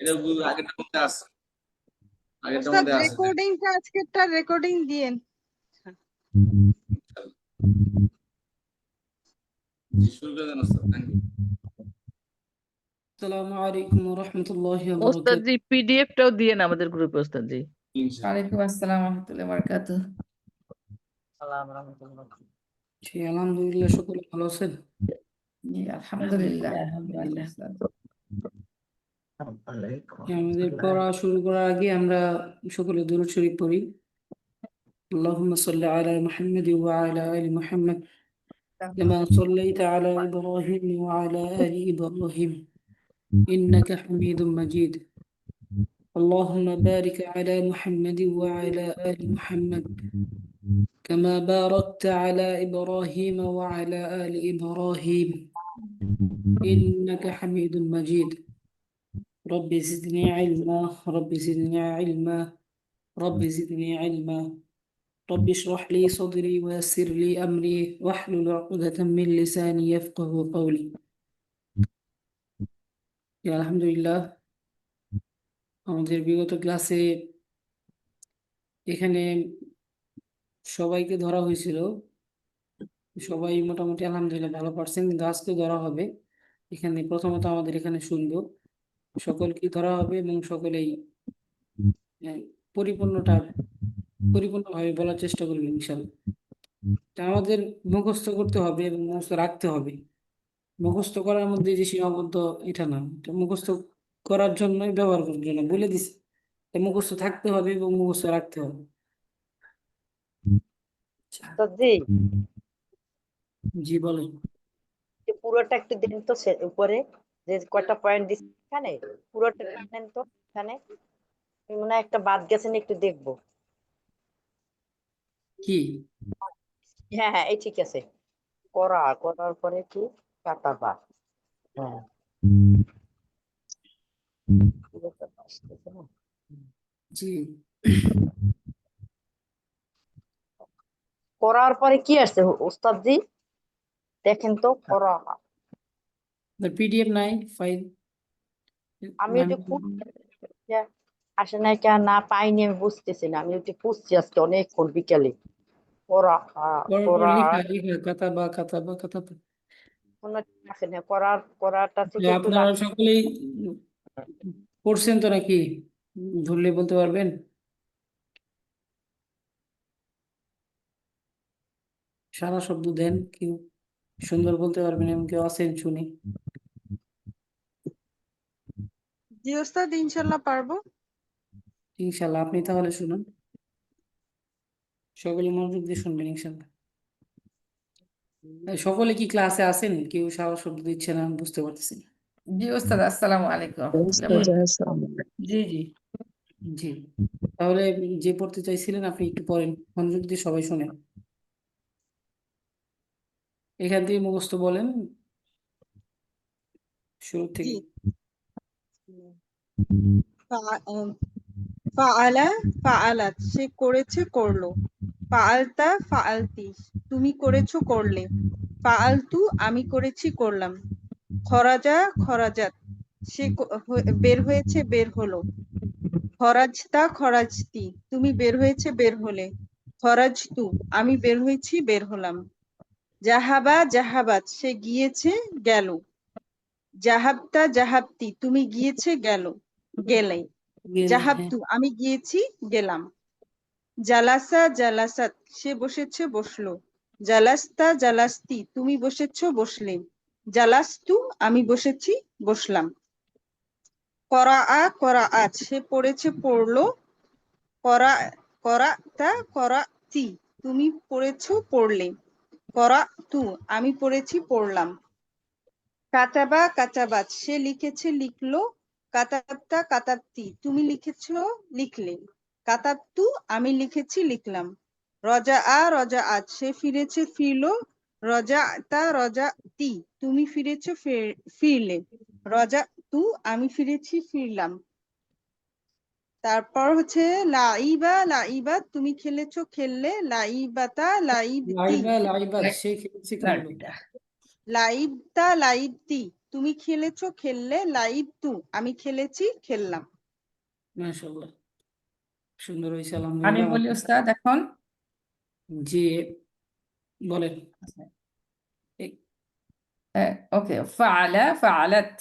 এটা আগেরটার মধ্যে আছে, আগেরটার ওস্তাদ মধ্যে আছে। রেকর্ডিংটা আজকেরটা রেকর্ডিং দিয়েন। জি, শুরু করে দেন ওস্তাদ। Thank you. আসসালামু আলাইকুম ওয়া রাহমাতুল্লাহি ওয়া ওস্তাদ বারাকাতুহু। জি পিডিএফটাও দিয়েন আমাদের গ্রুপে ওস্তাদ জি। ইনশাআল্লাহ। ওয়ালাইকুম আসসালাম ওয়া রাহমাতুল্লাহি ওয়া বারাকাতুহু। সালাম রাহমাতুল্লাহ। জি, আলহামদুলিল্লাহ, সকলে ভালো আছেন? জি আলহামদুলিল্লাহ। আলহামদুলিল্লাহ। আমাদের পড়া শুরু করার আগে আমরা সকলে দুরূদ শরীফ পড়ি। আল্লাহুম্মা সাল্লি আলা মুহাম্মাদ ওয়া আলা আলি মুহাম্মাদ কামা সাল্লাইতা আলা ইব্রাহিম ওয়া আলা আলি ইব্রাহিম ইন্নাকা হামিদুম মাজিদ। اللهم بارك على محمد وعلى آل محمد كما باركت على إبراهيم وعلى آل إبراهيم إنك حميد مجيد. رب زدني علما رب زدني علما رب زدني علما رب اشرح لي صدري ويسر لي أمري واحلل عقدة من لساني يفقه قولي. আলহামদুলিল্লাহ, আমাদের বিগত ক্লাসে এখানে সবাইকে ধরা হয়েছিল, সবাই মোটামুটি আলহামদুলিল্লাহ ভালো পারছেন, কিন্তু আজকে ধরা হবে। এখানে প্রথমত আমাদের এখানে শুনবো, সকলকে ধরা হবে এবং সকলেই পরিপূর্ণভাবে বলার চেষ্টা করবেন ইনশাল্লাহ। তা আমাদের মুখস্থ করতে হবে এবং মুখস্থ রাখতে হবে। মুখস্থ করার মধ্যে যে সীমাবদ্ধ এটা না, এটা মুখস্থ করার জন্যই ব্যবহার করার জন্য বলে দিছি। মুখস্থ থাকতে হবে এবং মুখস্থ রাখতে হবে। ওস্তাদ জি, জি বলেন। যে পুরোটা একটু দেন তো উপরে যে কয়টা পয়েন্ট দিচ্ছেন এখানে, পুরোটা দেন তো এখানে। মনে হয় একটা বাদ গেছেন, একটু দেখবো। কি? হ্যাঁ হ্যাঁ, এই ঠিক আছে। করার পরে কি কাটাবা। হ্যাঁ, পুরোটা আসতেছে না। জি, করার পরে কি আসছে ওস্তাদ জি, দেখেন তো। করা পিডিএফ নাই ফাইল। আমি ওটা আসে না কেন না পাইনি, আমি বুঝতেছি না। আমি ওটা খুঁজছি আজকে অনেকক্ষণ বিকেলে। করা করা লিখা লিখা কাতাবা কাতাবা কাতাবা। কোনো আসে না। করাটা থেকে একটু আপনারা সকলেই পড়ছেন তো নাকি? ধরলে বলতে পারবেন? সারা শব্দ দেন, কেউ সুন্দর বলতে পারবেন এমন কেউ আছেন শুনি? জি ওস্তাদ, ইনশাল্লাহ পারবো। ইনশাল্লাহ, আপনি তাহলে শুনুন, সকলে মনোযোগ দিয়ে শুনবেন ইনশাল্লাহ। সকলে কি ক্লাসে আছেন? কেউ সারা শব্দ দিচ্ছে না, আমি বুঝতে পারতেছি না। জি ওস্তাদ আসসালামু আলাইকুম ওয়া রাহমাতুল্লাহি। জি জি জি, তাহলে যে পড়তে চাইছিলেন আপনি একটু পড়েন, মনোযোগ দিয়ে সবাই শোনেন। এখান থেকে মুখস্থ বলেন শুরু জি। থেকে। ফাআলা ফাআলাত, সে করেছে করলো। ফাআলতা ফাআলতি, তুমি করেছো করলে। ফাআলতু, আমি করেছি করলাম। খরাজা খরাজাত, সে বের হয়েছে বের হলো। খরাজতা খরাজতি, তুমি বের হয়েছে বের হলে। খরাজতু, আমি বের হয়েছি বের হলাম। জাহাবা জাহাবাত, সে গিয়েছে গেল। জাহাবতা জাহাবতি, তুমি গিয়েছে গেলে। গেলে, হ্যাঁ। জাহাবতু, আমি গিয়েছি গেলাম। জালাসা জালাসাত, সে বসেছে বসলো। জালাস্তা জালাস্তি, তুমি বসেছো বসলে। জালাস্তু, আমি বসেছি বসলাম। করাআ করাআত, সে পড়েছে পড়লো। করাতা করাতি, তুমি পড়েছো পড়লে। করাতু, আমি পড়েছি পড়লাম। কাতাবা কাতাবাত, সে লিখেছে লিখলো। কাতাবতা কাতাবতি, তুমি লিখেছো লিখলে। কাতাবতু, আমি লিখেছি লিখলাম। রজাআ রজাআত, সে ফিরেছে ফিরলো। রজাতা রজাতি, তুমি ফিরেছো ফিরলে। রজাতু, আমি ফিরেছি ফিরলাম। তারপর হচ্ছে লাইবা লাইবাত, তুমি খেলেছো খেললে। লাইবাতা লাইবতি, লাইবা লাইবাত, সে খেলছে খেললো। লাইবতা লাইবতি, তুমি খেলেছো খেললে, লাইব তু আমি খেলেছি খেললাম। মাশাআল্লাহ, সুন্দর হয়েছে আমি আলহামদুলিল্লাহ। বলি ওস্তাদ এখন। জি বলেন। ওকে, ফাআলা ফাআলাত,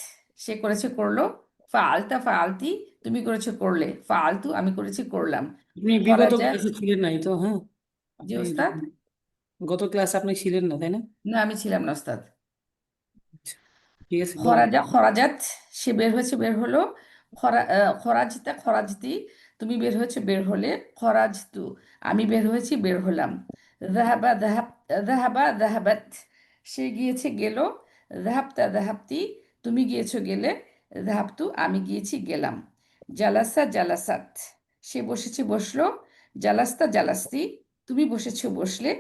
সে করেছে করলো। ফাআলতা ফাআলতি, তুমি করেছো করলে। ফাআলতু, আমি করেছি করলাম। আপনি বিগত খরাজা, ক্লাসে ছিলেন নাই তো? হ্যাঁ, জি আপনি ওস্তাদ। গত ক্লাসে আপনি ছিলেন না, তাই না? না, আমি ছিলাম না ওস্তাদ। আচ্ছা, ঠিক আছে বলেন। খরাজা খরাজাত, সে বের হয়েছে বের হলো। খরাজিতা খরাজতি, তুমি বের হয়েছে বের হলে। খরাজতু, আমি বের হয়েছি বের হলাম। যাহাবা যাহাব, যাহাবা যাহাবাত, সে গিয়েছে গেল। যাহাবতা যাহাবতি, তুমি গিয়েছো গেলে। যাহাবতু, আমি গিয়েছি গেলাম। জালাসা জালাসাত, সে বসেছে বসলো। জালাস্তা জালাস্তি, তুমি বসেছো বসলে।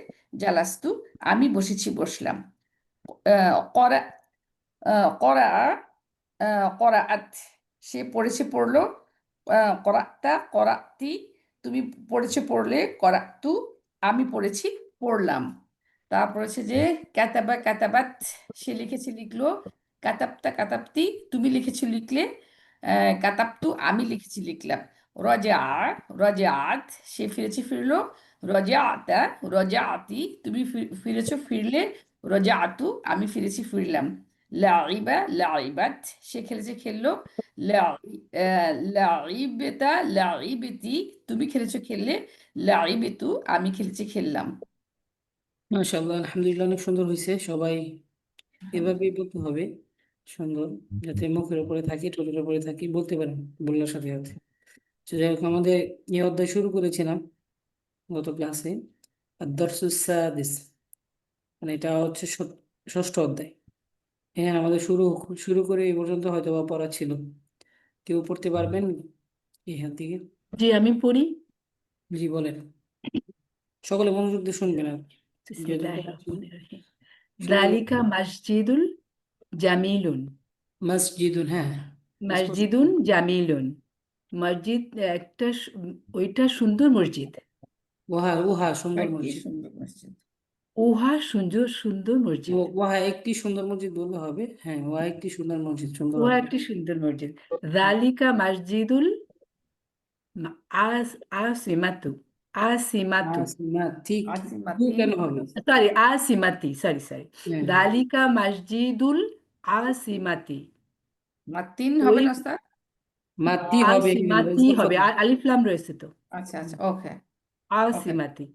জালাস্তু, আমি বসেছি বসলাম। করা করা করাআত, সে পড়েছে পড়লো। করাআতা করাআতি, তুমি পড়েছে পড়লে। করাআতু, আমি পড়েছি পড়লাম। তারপর হচ্ছে যে কাতাবা কাতাবাত, সে লিখেছে লিখলো। কাতাবতা কাতাবতি, তুমি লিখেছো লিখলে। কাতাবতু, আমি লিখেছি লিখলাম। রজা রজাআত, সে ফিরেছে ফিরলো। রজাআতা রজাআতি, তুমি ফিরেছো ফিরলে। রজাআতু, আমি ফিরেছি ফিরলাম। লাইবা লাইবাত, সে খেলেছে খেললো। লাইবেতা লাইবেতি, তুমি খেলেছো খেললে। লাইবেতু, আমি খেলেছি খেললাম। মাশাআল্লাহ, আলহামদুলিল্লাহ, অনেক সুন্দর হয়েছে। সবাই এভাবেই বলতে হবে, সুন্দর, যাতে মুখের উপরে থাকি, ঠোঁটের উপরে থাকি, বলতে পারেন বলার সাথে সাথে। তো যাই হোক, আমাদের এই অধ্যায় শুরু করেছিলাম গত ক্লাসে, আদ-দারসুস সাদিস, মানে এটা হচ্ছে ষষ্ঠ অধ্যায়। হ্যাঁ, আমাদের শুরু শুরু করে এই পর্যন্ত হয়তো বা পড়া ছিল। কেউ পড়তে পারবেন এখান থেকে? জি, আমি পড়ি। জি বলেন, সকলে মনোযোগ দিয়ে শুনবেন আর কি। যেহেতু বিসমিল্লাহির পড়া ছিল, রহমানির রহিম। সবাই যালিকা মসজিদুল জামিলুন। মসজিদুন, হ্যাঁ হ্যাঁ, স্পষ্ট। মসজিদুন জামিলুন, মসজিদ একটা ওইটা সুন্দর মসজিদ। ওহা উহা সুন্দর কি মসজিদ। সুন্দর মসজিদ। উহা সুন্দর সুন্দর মসজিদ। ওহা একটি সুন্দর মসজিদ বললে হবে। হ্যাঁ, ওহা একটি সুন্দর মসজিদ, সুন্দর উহা হবে। একটি সুন্দর মসজিদ। যালিকা মসজিদুল আসিমাতু। আসিমাতু, না, ঠিক দু আসিমাতি, কেন হবে? সরি আসিমাতি, সরি সরি। হ্যাঁ, যালিকা মসজিদুল আসিমাতি। মাতিন হবে ওই না স্যার? মাতি হবে এখানে, আসিমাতি ইজাফা হবে, হবে। আর আলিফ লাম রয়েছে তো। আচ্ছা আচ্ছা, ওকে, আসিমাতি।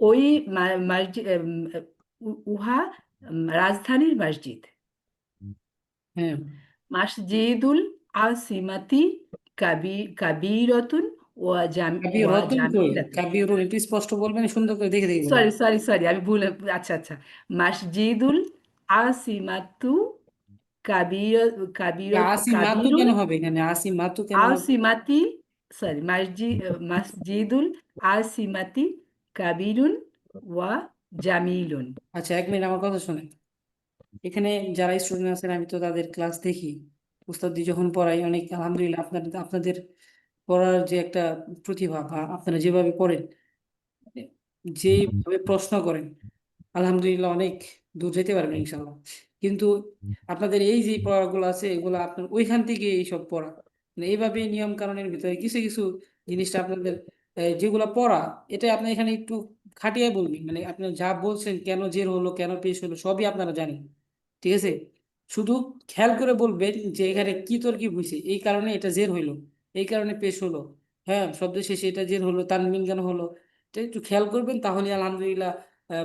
ওই মসজিদ, উহা রাজধানীর মসজিদ। হ্যাঁ, মসজিদুল আসিমাতি কাবীরাতুন কাবি ওয়া রতন কই, জামিলাতুন। কাবি রতন একটু স্পষ্ট বলবেন, সুন্দর করে দেখে দেখে বলবেন। সরি সরি সরি, আমি ভুল, আচ্ছা আচ্ছা। মসজিদুল আসিমাতু কাবির আসি মাতু কাবিরুন কেন হবে এখানে? আসি মাতু কেন হবে? আসিমাতি, সরি মসজিদুল আসিমাতি কাবিরুন ওয়া জামিলুন। আচ্ছা, এক মিনিট আমার কথা শুনেন। এখানে যারা স্টুডেন্ট আছেন, আমি তো তাদের ক্লাস দেখি, উস্তাদি যখন পড়াই, অনেক আলহামদুলিল্লাহ আপনাদের আপনাদের পড়ার যে একটা প্রতিভা, বা আপনারা যেভাবে পড়েন, যেভাবে প্রশ্ন করেন, আলহামদুলিল্লাহ অনেক দূর যেতে পারবেন ইনশাল্লাহ। কিন্তু আপনাদের এই যে পড়াগুলো আছে, এগুলো আপনার ওইখান থেকে এইসব পড়া, মানে এইভাবে নিয়ম কানুনের ভিতরে কিছু কিছু জিনিসটা আপনাদের যেগুলো পড়া, এটা আপনি এখানে একটু খাটিয়ে বলবেন, মানে আপনার যা বলছেন, কেন জের হলো, কেন পেশ হলো, সবই আপনারা জানেন। ঠিক আছে, শুধু খেয়াল করে বলবেন যে এখানে কি তর্কি হয়েছে, এই কারণে এটা জের হইলো, এই কারণে পেশ হলো। হ্যাঁ, শব্দ শেষে এটা জের হলো, তানবিন কেন হলো, এটা একটু খেয়াল করবেন, তাহলে আলহামদুলিল্লাহ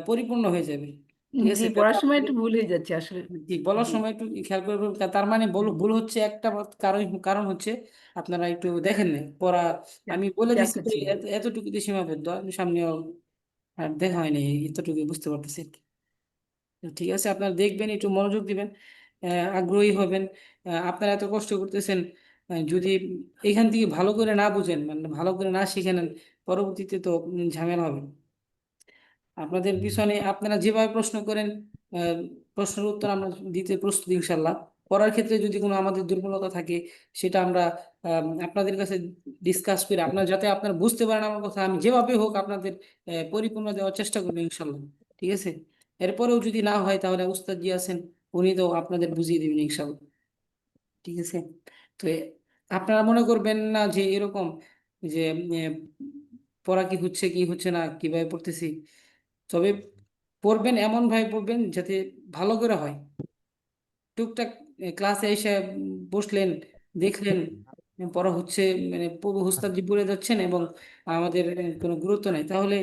পরিপূর্ণ হয়ে যাবে। ঠিক জি, আছে, পড়ার ব্যাপার সময় একটু ভুল হয়ে যাচ্ছে আসলে। জি, বলার জি, সময় একটু খেয়াল করবেন। তার মানে ভুল হচ্ছে একটা কারণ, কারণ হচ্ছে আপনারা একটু দেখেন না পড়া। আমি বলে খেয়াল দিচ্ছি তো, করছি না। এতটুকুতে সীমাবদ্ধ, আমি সামনেও আর দেখা হয়নি, এতটুকু বুঝতে পারতেছি আর কি। তো ঠিক আছে, আপনারা দেখবেন, একটু মনোযোগ দিবেন, আগ্রহী হবেন। আপনারা এত কষ্ট করতেছেন, যদি এখান থেকে ভালো করে না বুঝেন, মানে ভালো করে না শিখে নেন, পরবর্তীতে তো ঝামেলা হবে। আপনাদের পিছনে আপনারা যেভাবে প্রশ্ন করেন, আহ, প্রশ্নের উত্তর আমরা দিতে প্রস্তুত ইনশাল্লাহ। পড়ার ক্ষেত্রে যদি কোনো আমাদের দুর্বলতা থাকে, সেটা আমরা আপনাদের কাছে ডিসকাস করে, আপনারা যাতে আপনারা বুঝতে পারেন আমার কথা, আমি যেভাবে হোক আপনাদের পরিপূর্ণ দেওয়ার চেষ্টা করবো ইনশাল্লাহ। ঠিক আছে, এরপরেও যদি না হয়, তাহলে উস্তাদ জি আছেন, উনি তো আপনাদের বুঝিয়ে দিবেন ইনশাআল্লাহ। ঠিক আছে? তো আপনারা মনে করবেন না যে এরকম যে পড়া কি হচ্ছে কি হচ্ছে না, কিভাবে পড়তেছি। তবে পড়বেন এমন ভাবে পড়বেন যাতে ভালো করে হয়। টুকটাক ক্লাসে এসে বসলেন, দেখলেন পড়া হচ্ছে, মানে ওস্তাদ জি পড়ে যাচ্ছেন এবং আমাদের কোনো গুরুত্ব নাই, তাহলে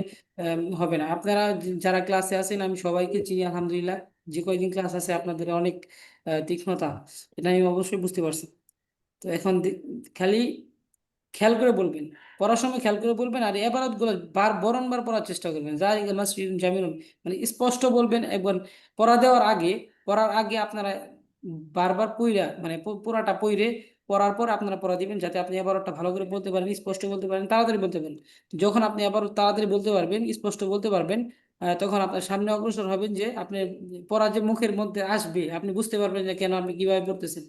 হবে না। আপনারা যারা ক্লাসে আছেন, আমি সবাইকে চিনি আলহামদুলিল্লাহ। যে কয়দিন ক্লাস আছে আপনাদের অনেক তীক্ষ্ণতা, এটা আমি অবশ্যই বুঝতে পারছি। তো এখন খালি খেয়াল করে বলবেন, পড়ার সময় খেয়াল করে বলবেন, আর এবারত গুলো বারবার পড়ার চেষ্টা করবেন, যা জামিনুন, মানে স্পষ্ট বলবেন। একবার পড়া দেওয়ার আগে, পড়ার আগে আপনারা বারবার পইরা, মানে পুরাটা পইরে পড়ার পর আপনারা পড়া দিবেন, যাতে আপনি এবারটা ভালো করে বলতে পারেন, স্পষ্ট বলতে পারেন, তাড়াতাড়ি বলতে পারেন। যখন আপনি আবার তাড়াতাড়ি বলতে পারবেন, স্পষ্ট বলতে পারবেন, তখন আপনার সামনে অগ্রসর হবেন, যে আপনি পড়া যে মুখের মধ্যে আসবে, আপনি বুঝতে পারবেন যে কেন আপনি কিভাবে পড়তেছেন।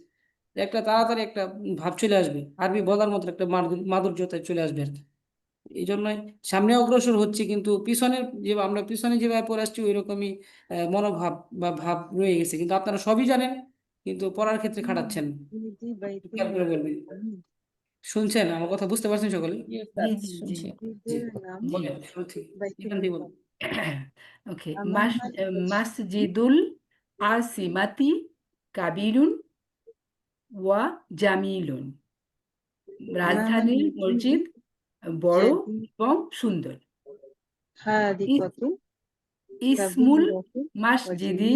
একটা তাড়াতাড়ি একটা ভাব চলে আসবে, আরবি বলার মতো একটা মাধুর্যতা চলে আসবে আর কি। এই জন্যই সামনে অগ্রসর হচ্ছে, কিন্তু পিছনের যে আমরা পিছনে যেভাবে পড়ে আসছি ওই রকমই মনোভাব বা ভাব রয়ে গেছে, কিন্তু আপনারা সবই জানেন, কিন্তু পড়ার ক্ষেত্রে খাটাচ্ছেন না। জি বাইতুল খেয়াল করে বলবেন। শুনছেন আমার কথা? বুঝতে পারছেন সকলে? জি জি উস্তাদ, জি জি। শুনছি। জি, মসজিদের নাম বলেন শুরু থেকে, বাইতুল এখান থেকে বলুন। মোকাররম। ওকে, আমানত মাসজিদুল আসিমাতি কাবিরুন ওয়া জামিলুন। রাজধানীর মসজিদ বড় এবং সুন্দর। হাদিকতু ইসমুল কাবীরাতু মাসজিদি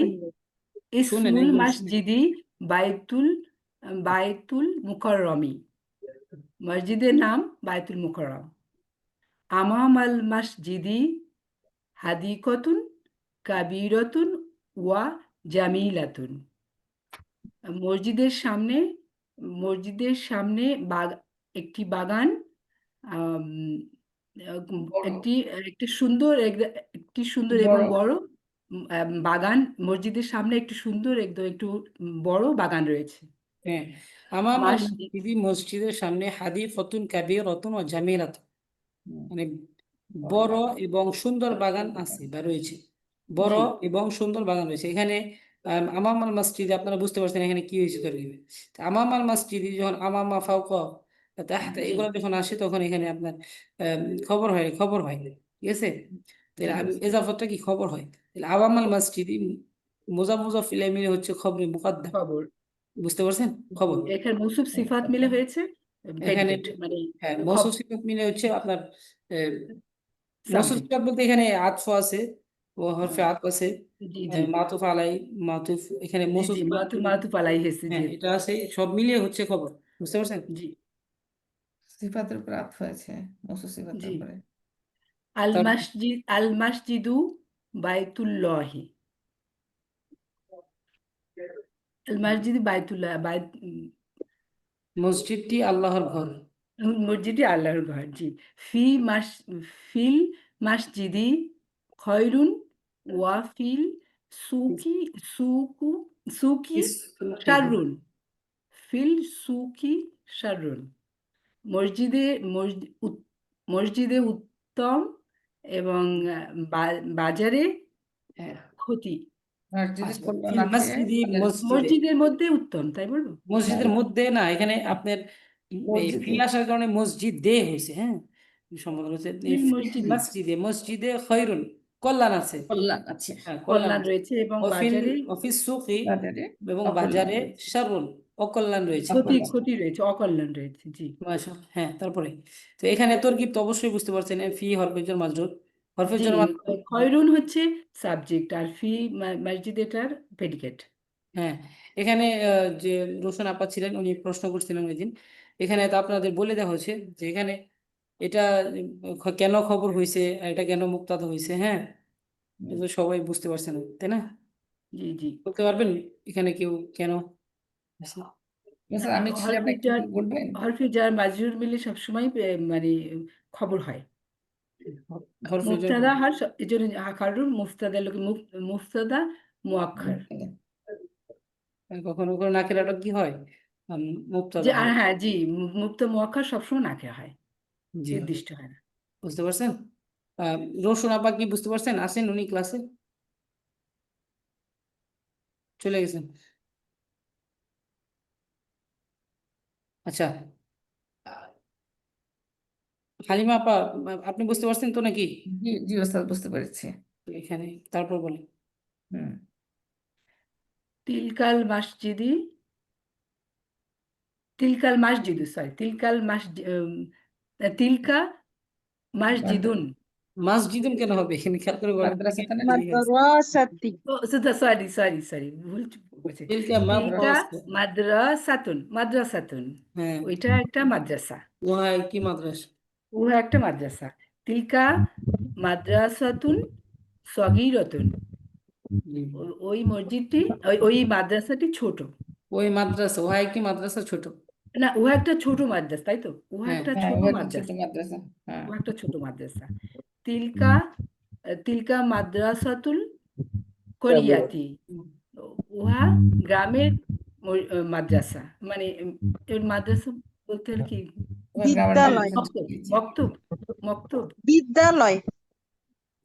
শুনেন ইসমুল একদম শুনেন। মাসজিদি বাইতুল বাইতুল মুকাররমি। মসজিদের নাম বাইতুল মুকাররম। আমামাল মাসজিদি হাদিকতুন কাবীরাতুন ওয়া জামিলাতুন। মসজিদের সামনে মসজিদের সামনে একটি বাগান, আম, একটি একটি সুন্দর একটি সুন্দর এবং বড় বাগান। মসজিদের সামনে একটি সুন্দর একদম একটু বড় বাগান রয়েছে। হ্যাঁ, আমার মসজিদ, মসজিদের সামনে হাদি ফতুন কাবির রতন ও জামিরাত, মানে বড় এবং সুন্দর বাগান আছে বা রয়েছে। বড় জি এবং সুন্দর বাগান রয়েছে এখানে। আমামাল মসজিদে আপনারা বুঝতে পারছেন এখানে কি হয়েছে তরকিবে। আমামাল মসজিদে যখন আমামা ফাওকা তাহতা জি এগুলো যখন আসে, তখন এখানে আপনার খবর হয়, ঠিক আছে? তাহলে জি এজাফতটা কি খবর হয়, তাহলে আওয়ামাল মসজিদি মুজাফিল মিলে হচ্ছে খবরে মুকদ্দাম। খবর। বুঝতে পারছেন? জি, খবর এখানে মৌসুফ সিফাত মিলে হয়েছে এখানে, প্রেডিকেট, মানে হ্যাঁ, খবর। মৌসুফ সিফাত মিলে হচ্ছে আপনার মৌসুফ সাবজেক্ট। সিফাত বলতে এখানে আতফ আছে, ও হরফে আতফ আছে, জি জি মাতুফ আলাই, মাতুফ, এখানে জি মৌসুফ জি সিফাত, মাতুফ আলাই হেসে, হ্যাঁ জি এটা আছে, সব মিলিয়ে হচ্ছে খবর। বুঝতে পারছেন? জি সিফাতের উপর আতফ হয়েছে, মৌসুফ সিফাতের জি। উপরে। তার আল মসজিদু বাইতুল্লাহি। আল মসজিদ বাইতুল্লাহ, মসজিদটি আল্লাহর ঘর। মসজিদে আল্লাহর ঘর, জি। ফি মাস ফিল মসজিদি খয়রুন ওয়া ফিল সুকি সুকু সুকি শাররুন। ফিল সুকি শাররুন। মসজিদে মসজিদে উত্তম এবং বাজারে ক্ষতি। মসজিদের আচ্ছা, কল্যাণ ফিল আছে, মসজিদি, মসজিদে, মসজিদের মধ্যে উত্তম, তাই বলবো? মসজিদের মধ্যে না, এখানে আপনার এই মসজিদে ফিল আসার কারণে মসজিদ দে হয়েছে, হ্যাঁ, সম্বোধন হচ্ছে এই ফিল ফিল মসজিদি মসজিদে, মসজিদে খৈরুন, কল্যাণ আছে, কল্যাণ আছে, হ্যাঁ কল্যাণ কল্যাণ আছে। রয়েছে এবং অফিল বাজারে অফিস সুকি, বাজারে এবং অকল্যাণ বাজারে রয়েছে। শারুন, অকল্যাণ রয়েছে। অকল্যাণ। ক্ষতি রয়েছে, অকল্যাণ রয়েছে, জি মাশাআল্লাহ, হ্যাঁ, তারপরে তো এখানে তরকিব তো অবশ্যই বুঝতে পারছেন, ফি হরফের জন্য মাজরুর, হরফের জি। জন্য মাজরুর। খয়রুন হচ্ছে সাবজেক্ট আর ফি মসজিদ এটার প্রেডিকেট। হ্যাঁ, এখানে যে রোশন আপা ছিলেন উনি প্রশ্ন করছিলেন ওই দিন, এখানে তো আপনাদের বলে দেওয়া হয়েছে যে এখানে এটা কেন খবর হয়েছে, আর এটা কেন মুক্তাদা হয়েছে, হ্যাঁ, এটা সবাই বুঝতে পারছেন, তাই না? জি জি। বলতে পারবেন এখানে কেউ কেন হয়েছে? স্যার আমি ছিলাম না, হরফে একটু জার বলবেন? হরফে জার মাজরুর মিলে সবসময় মানে খবর হয়। হরফের জন্য মুফতাদা হর এই জন্য কারণ মুফতাদা লোকে মুফতাদা মুআক্ষার। কখনো কখনো নাকের আটক কি হয়, যে মুক্তাদা হয়। হ্যাঁ জি, মুফতা মুআক্ষার সবসময় নাকে হয়, জি, নির্দিষ্ট হয় না। বুঝতে পারছেন? আহ রোশন আপা কি বুঝতে পারছেন? আসেন উনি ক্লাসে। চলে গেছেন। আচ্ছা, হালিমা আপা, আপনি বুঝতে পারছেন তো নাকি? জি জি ওস্তাদ, বুঝতে পেরেছি। এখানে তারপর বলেন। হুম। তিলকাল মসজিদি তিলকাল মসজিদু সরি তিলকাল মসজিদ তিলকা মসজিদুন মাসজিদুন কেন হবে এখানে, খেয়াল করে বলেন। মাদ্রাসাতে না? মাদ্রাসাতি ও সরি সরি সরি ভুল বলছি তিলকা তিলকা মাদ্রাসা। মাদ্রাসাতুন হ্যাঁ, ওইটা একটা মাদ্রাসা, ওহাই কি মাদ্রাসা? উহা একটা মাদ্রাসা। তিলকা মাদ্রাসাতুন সগীরাতুন, জি। ওই মসজিদটি ওই মাদ্রাসাটি ছোট। ওই মাদ্রাসা, ওহাই কি মাদ্রাসা ছোট? না, উহা একটা ছোট মাদ্রাসা, তাই তো? উহা হ্যাঁ একটা হ্যাঁ, ছোট ও একটা ছোট মাদ্রাসা, মাদ্রাসা। হ্যাঁ। উহা একটা ছোট মাদ্রাসা। তিলকা তিলকা মাদ্রাসাতুল করিয়াতি, উহা গ্রামের মাদ্রাসা, মানে এর মাদ্রাসা বলতে আর কি, ওই গ্রামের বিদ্যালয়। মাদ্রাসা। মক্তব মক্তব বিদ্যালয়।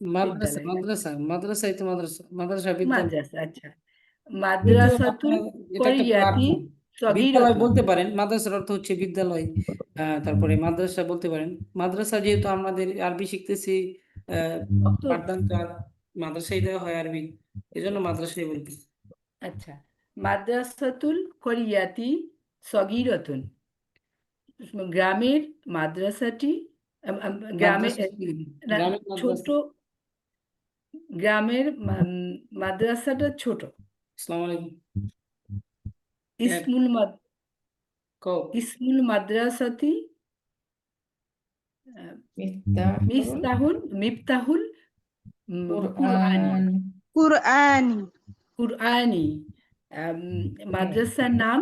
মাদ্রাসা বিদ্যালয়, মাদ্রাসা মাদ্রাসাই তো মাদ্রাসা, মাদ্রাসা বিদ্যালয়। মাদ্রাসা, আচ্ছা। কিন্তু মাদ্রাসাতুল আপনার এটা একটা করিয়াতি বিদ্যালয় সগীরাতুন। বলতে পারেন, মাদ্রাসার অর্থ হচ্ছে বিদ্যালয়। তারপরে মাদ্রাসা বলতে পারেন। মাদ্রাসা যেহেতু আমাদের আরবি শিখতেছি, মক্তব, পাঠদান মাদ্রাসায় দেওয়া হয় আরবি, এই জন্য মাদ্রাসায় বলতে। আচ্ছা। মাদ্রাসাতুল করিয়াতি সগীরাতুন, গ্রামের মাদ্রাসাটি গ্রামে মাদ্রাসা না, গ্রামের ছোট মাদ্রাসা। গ্রামের মাদ্রাসাটা ছোট। আসসালামু আলাইকুম। ইসমুল কও। ইসমুল মাদ্রাসাতি মিফতাহুল মিফতাহুল কুরআনি কুরআন। কুরআনি। কুরআনি, মাদ্রাসার নাম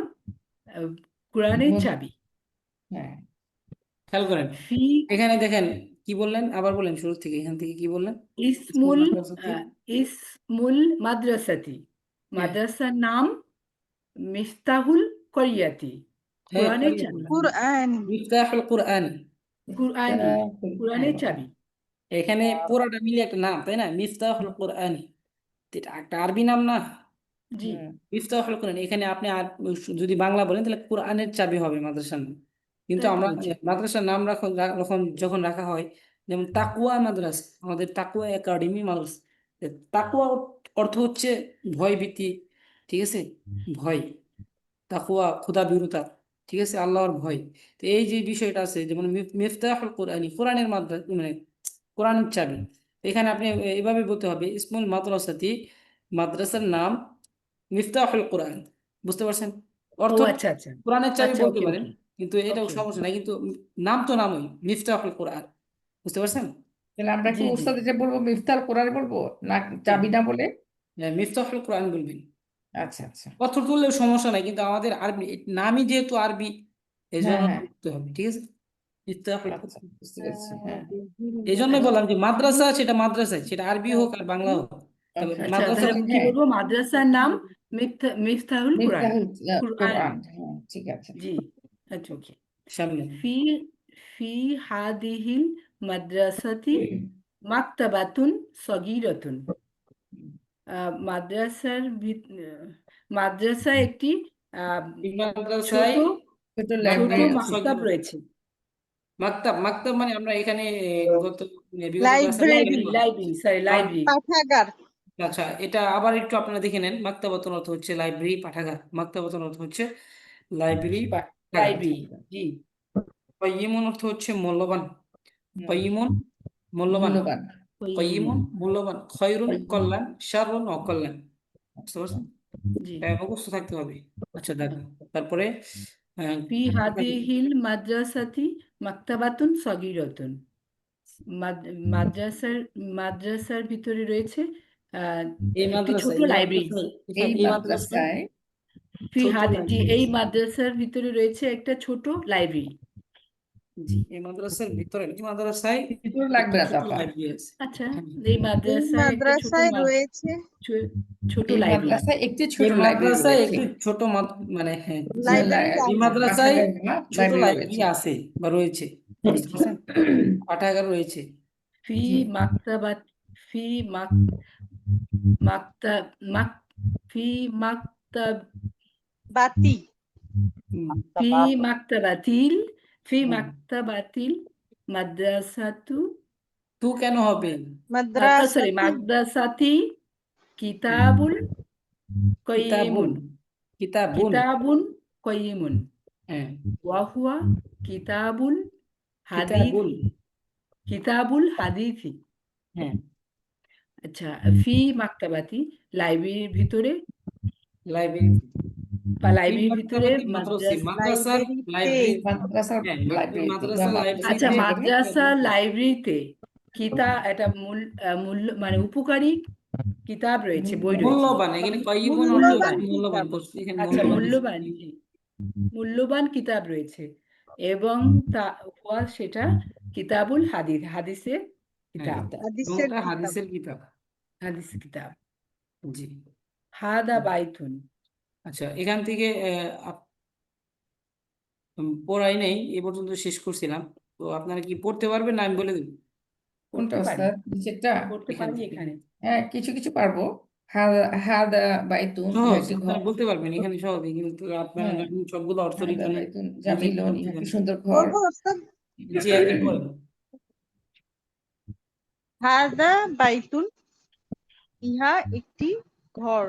কোরআনের চাবি। হ্যাঁ, খেয়াল করেন, ফি এখানে দেখেন কি বললেন, আবার বলেন শুরু থেকে, এখান থেকে কি বললেন? ইসমুল মাদ্রাসাতি। ইসমুল মাদ্রাসাতি, মাদ্রাসার নাম মিফতাহুল করিয়াতি, হ্যাঁ, কোরআনের চাবি। কুরআনি। মিফতাহুল কুরআনি। কুরআনি, কোরআনের চাবি। এখানে পুরোটা মিলে একটা নাম, তাই না? মিফতাহুল কুরআনি, এটা একটা আরবি নাম না? জি, মিফতাহুল কুরআন, এখানে আপনি আর যদি বাংলা বলেন তাহলে কোরআনের চাবি হবে মাদ্রাসার নাম। কিন্তু তাই তো আমরা বলছি। মাদ্রাসার নাম যখন রাখা হয়, যেমন তাকুয়া মাদ্রাসা, আমাদের তাকুয়া একাডেমি মাদ্রাসা। তাকুয়া অর্থ হচ্ছে ভয় ভীতি, ঠিক আছে? ভয়, তাকুয়া ক্ষুধা বিরতা, ঠিক আছে, আল্লাহর ভয়। তো এই যে বিষয়টা আছে, যেমন মিফতাহুল কুরআনি, কোরআনের মাদ্রাসা, মানে কোরআনের চাবি। এখানে আপনি এভাবে বলতে হবে, ইসমুল মাদ্রাসাতি, মাদ্রাসার নাম মিফতাহুল কোরআন। বুঝতে পারছেন? ও অর্থ আচ্ছা আচ্ছা কোরআনের চাবি আচ্ছা, বলতে ওকে পারেন, ওকে কিন্তু এটাও ওকে, সমস্যা নাই, কিন্তু নাম তো নামই মিফতাহুল কোরআন। বুঝতে পারছেন? তাহলে আমরা কি জি জি, উস্তাদ এটা বলবো, মিফতাহুল কোরআন বলবো না চাবি না বলে? মিফতাহুল কোরআন বলবেন। আচ্ছা আচ্ছা। অর্থ তুললেও সমস্যা নাই, কিন্তু আমাদের আরবি নামই যেহেতু আরবি, এই হ্যাঁ জন্য হ্যাঁ, করতে হবে, ঠিক আছে? মিফতাহুল আচ্ছা কোরআন। বুঝতে পেরেছি। হ্যাঁ, এই জন্যই আচ্ছা বললাম যে মাদ্রাসা, সেটা মাদ্রাসায়, সেটা আরবি হোক আর বাংলা হোক, তবে আচ্ছা আচ্ছা, মাদ্রাসা তাহলে কি হ্যাঁ, বলবো? মাদ্রাসার নাম মিফতাহুল কোরআন। মিফতাহুল কুরআন, কোরআন। হ্যাঁ, ঠিক আছে। জি, আচ্ছা ওকে। সামনে। ফি ফি হাদিহিল মাদ্রাসাতি মাকতাবাতুন সগীরাতুন, মাদ্রাসার মাদ্রাসা একটি এই ছোট মাদ্রাসায় ছোট ছোট লাইব্রেরি আছে। মাকতাব রয়েছে। মাকতাব, মাকতাব মানে আমরা এখানে গত বিগত ক্লাসে লাইব্রেরি। লাইব্রেরি সরি, লাইব্রেরি, পাঠাগার। আচ্ছা, এটা আবার একটু আপনারা দেখে নেন। মাকতাবাতুন অর্থ হচ্ছে লাইব্রেরি, পাঠাগার। মাকতাবাতুন অর্থ হচ্ছে লাইব্রেরি, পাঠাগার। লাইব্রেরি, জি কাইয়িমুন অর্থ হচ্ছে মূল্যবান। হুম, কাইয়িমুন মূল্যবান। মূল্যবান। কাইয়িমুন মূল্যবান। খয়রুন কল্যাণ, শাররুন অকল্যাণ। বুঝতে পারছেন? জি। এটা মুখস্থ থাকতে হবে। আচ্ছা দেখো, তারপরে ফি হাদিহিল মাদ্রাসাতি মাকতাবাতুন সগীরাতুন, মাদ্রাসার মাদ্রাসার ভিতরে রয়েছে এই একটি ছোট মাদ্রাসায়, লাইব্রেরি। এই এই মাদ্রাসায় মাদ্রাসায় ফি ছোট হাদি, জি, লাইব্রেরি এই আছে। মাদ্রাসার ভিতরে রয়েছে একটা ছোট লাইব্রেরি। জি, এই মাদ্রাসায় ভিতরে লাগবে একটা না তো ছোট আপা। লাইব্রেরি আছে। আচ্ছা, হ্যাঁ। এই এই মাদ্রাসায় একটা ছোট মাদ্রাসায় রয়েছে ছোট এই লাইব্রেরি। মাদ্রাসায় একটি ছোট এই লাইব্রেরি মাদ্রাসায় রয়েছে। একটি ছোট মানে হ্যাঁ, জি, লাইব্রেরি এই আছে। মাদ্রাসায় পাঠাগার বা ছোট লাইব্রেরি লাইব্রেরি রয়েছে। আছে বা রয়েছে। বুঝতে পারছেন? পাঠাগার রয়েছে। ফি জি। মাকতাবাত ফি মাক মাকতা মাক ফি মাকতাব বাতি ফি মাকতাবাতিল ফি মাকতাবাতিল মাদ্রাসাতু তু কেন হবে? সরি মাদ্রাসাতু মাদ্রাসাতি কিতাবুল কিতাবুন কয়িমুন কিতাবুন কিতাবুন কয়িমুন হ্যাঁ ওয়াহুয়া কিতাবুল কিতাবুল কিতাবুল হাদিসি হ্যাঁ আচ্ছা ফি মাকতাবাতি লাইব্রেরির ভিতরে লাইব্রেরি বা লাইব্রেরির ভিতরে মাদ্রাসি মাদ্রাসা মাদ্রাসার লাইব্রেরি মাদ্রাসার হ্যাঁ লাইব্রেরিতে মাদ্রাসা লাইব্রেরি আচ্ছা যেখানে মাদ্রাসা লাইব্রেরিতে এটা মূল্য মানে উপকারী কিতাব রয়েছে বই রয়েছে মূল্যবান এখানে কয়িমুন অর্থ মূল্যবান হচ্ছে মূল্যবান কিতাব। করছে এখানে আচ্ছা মূল্যবান মূল্যবান কিতাব রয়েছে এবং তা হুয়া সেটা কিতাবুল হাদিসের কিতাব এবং হাদিসের এটা কিতাব। হাদিসের কিতাব হাদিস কিতাব জি হাদা বাইতুন আচ্ছা এখান থেকে পড়াই নেই এ পর্যন্ত শেষ করছিলাম তো আপনারা কি পড়তে পারবেন না আমি বলে দেব কোনটা করতে পারি ওস্তাদ নিচেরটা? করতে এখান পারি থেকে। এখানে হ্যাঁ কিছু কিছু পারবো। হাদা বাইতুন ইহা সহজ একটি আপনারা ঘর। বলতে পারবেন এখানে সহজে কিন্তু আপনারা হ্যাঁ সবগুলো অর্থ হাদা রিটার্নে বাইতুন জামিলুন ইহা একটি সুন্দর ঘর। বলবো ওস্তাদ? জি একদিন পড়েন হাদা বাইতুন, ইহা একটি ঘর।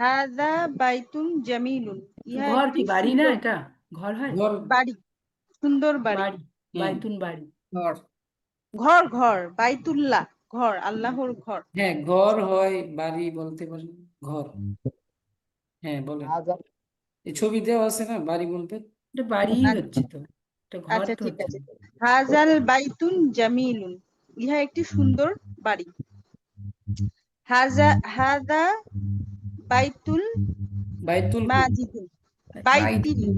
হাদা বাইতুন জামিলুন, ইহা ঘর একটি কি বাড়ি না সুন্দর এটা ঘর হয় ঘর বাড়ি, সুন্দর বাড়ি। বাড়ি বাইতুন বাড়ি ঘর ঘর ঘর বাইতুল্লাহ, ঘর আল্লাহর ঘর। হ্যাঁ ঘর হয় বাড়ি বলতে পারেন ঘর হ্যাঁ বলেন এই ছবি দেওয়া আছে না বাড়ি বলতে এটা বাড়িই আচ্ছা হচ্ছে তো এটা ঘর আচ্ছা, তো ঠিক হচ্ছে আছে। না। হাজাল বাইতুন জামিলুন, ইহা একটি সুন্দর বাড়ি। হাদা বাইতুল বাইতুল কি? মাজিদুন, বাইতিন।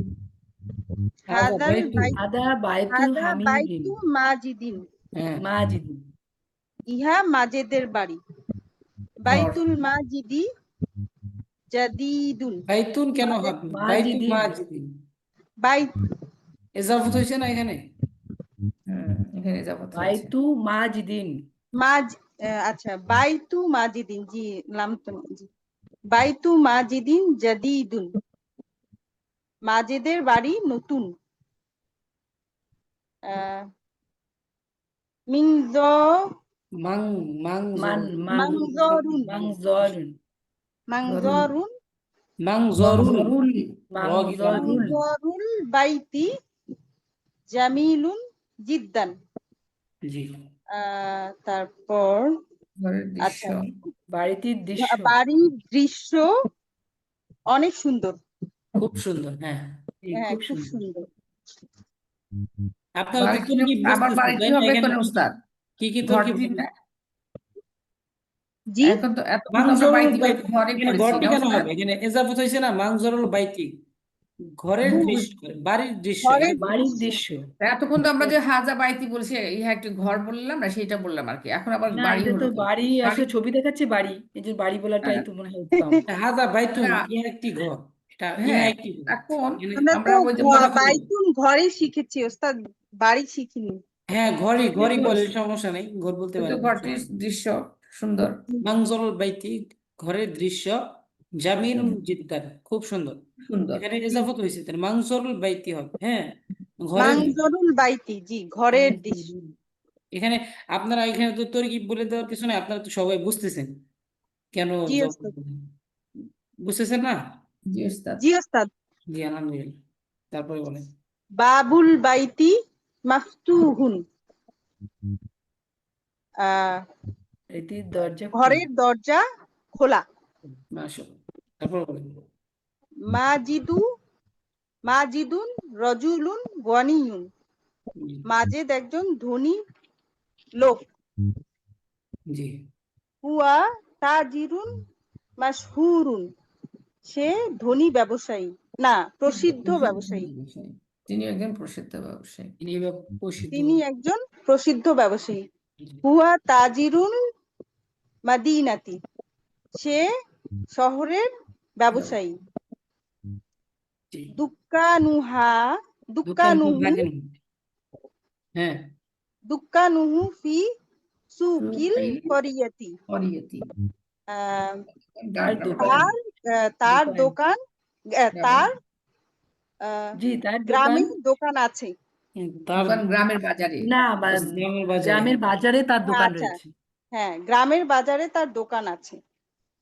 হাদা হাদাল বাইতুল বাইত, হাদা বাইতু হাদা হামিদিন বাইতু মাজিদিন, হ্যাঁ মাজিদিন ইহা মাজেদের বাড়ি। বাইতুল মাজিদি জাদিদুন, বাইতুন কেন হবে বাইতু মাজিদিন মাজিদিন বাইত এজাফত হয়েছে না এখানে এখানে যাবত হয়েছে। বাইতু মাজিদিন মাজ আচ্ছা, বাইতু মাজিদিন, জি নাম তো জি। বাইতু মাজিদিন জাদিদুন, মাজেদের বাড়ি নতুন। মিনজ মাং মাং মান মাংজরুন, মাংজরুন মাংজরুন মাং জরুল মঞ্জুরুল মাংজরুল মাংজরুল বাইতি জামিলুন জিদ্দান। জি তারপর ঘরের দৃশ্য আচ্ছা, বাড়িটির দৃশ্য বাড়ির দৃশ্য অনেক সুন্দর। খুব সুন্দর হ্যাঁ হ্যাঁ, খুব খুব সুন্দর সুন্দর। আপনারা তো বাড়িটি তরকিব আবার বুঝতেছেন বাড়িটি তাই না হবে এখানে কোন ওস্তাদ? কি কি ঘরটি তরকিব জি, এখন তো এতক্ষণ মাং তো আমরা জরুল বাইতি বাইতি ঘরে এখানে পড়েছি ঘরটি না কেন ওস্তাদ? হবে এখানে এজাফত হয়েছে না মাং জরুল বাইতি ঘরের দৃশ্য বাড়ির দৃশ্য ঘরের এখানে বাড়ির দৃশ্য এতক্ষণ তো আমরা যে হাজা বাইতি বলছি ইহা একটি ঘর বললাম না সেটা বললাম আর কি। এখন আবার না বাড়ি এটা হলো তো কেন? বাড়ি বাড়ি আসলে ছবি দেখাচ্ছে বাড়ি এই যে বাড়ি বলাটাই হ্যাঁ, তো মনে হয় উত্তম হাজা বাইতুন না, ইহা একটি ঘর এটা ইহা হ্যাঁ একটি ঘর এখন এখানে আমরা আমরা তো ওই যে কথা বলি। বাইতুন ঘরে শিখেছি ওস্তাদ, বাড়ি শিখিনি। হ্যাঁ ঘরই ঘরই কিন্তু বলে সমস্যা নেই ঘর বলতে কিন্তু পারেন ঘরটির দৃশ্য সুন্দর মাংজল বাইতি ঘরের দৃশ্য জামিল জিদ্দান খুব সুন্দর সুন্দর। এখানে ইজাফত হয়েছে তাহলে মাংজল বাইতি হবে হ্যাঁ ঘরের দৃশ্য। মাংজরুল বাইতি, জি ঘরের দৃশ্য। এখানে আপনারা এখানে তো তরকিব বলে দেওয়ার কিছু নাই আপনারা তো সবাই বুঝতেছেন কেন জি জব ওস্তাদ, বুঝতেছেন না জি ওস্তাদ। জি ওস্তাদ। জি আলহামদুলিল্লাহ তারপরে বলেন বাবুল বাইতি মাফতুহুন, এটির দরজা ঘরের দরজা খোলা। মাশাআল্লাহ তারপরে বলেন মাজিদু মাজিদুন রজুলুন গনিয়ুন, জি মাজেদ একজন ধনী লোক। জি হুয়া তাজিরুন মাশহুরুন, সে ধনী ব্যবসায়ী, না প্রসিদ্ধ ব্যবসায়ী। তিনি একজন প্রসিদ্ধ ব্যবসায়ী। ইনি এবার প্রসিদ্ধ তিনি একজন প্রসিদ্ধ ব্যবসায়ী। হুয়া তাজিরুন মাদিনাতি, সে শহরের ব্যবসায়ী। জি দুক্কানুহা দোকান খুব দুক্কানুহু রাখেন হ্যাঁ দুক্কানুহু ফি সুকিল সুকিল করিয়াতি, করিয়তি আহ, তার দোকান তার দোকান। দোকান তার আহ, জি তার গ্রামে দোকান দোকান আছে। তার দোকান গ্রামের বাজারে। না গ্রামের বাজারে। গ্রামের বাজারে তার দোকান আচ্ছা। রয়েছে। হ্যাঁ, গ্রামের বাজারে তার দোকান আছে।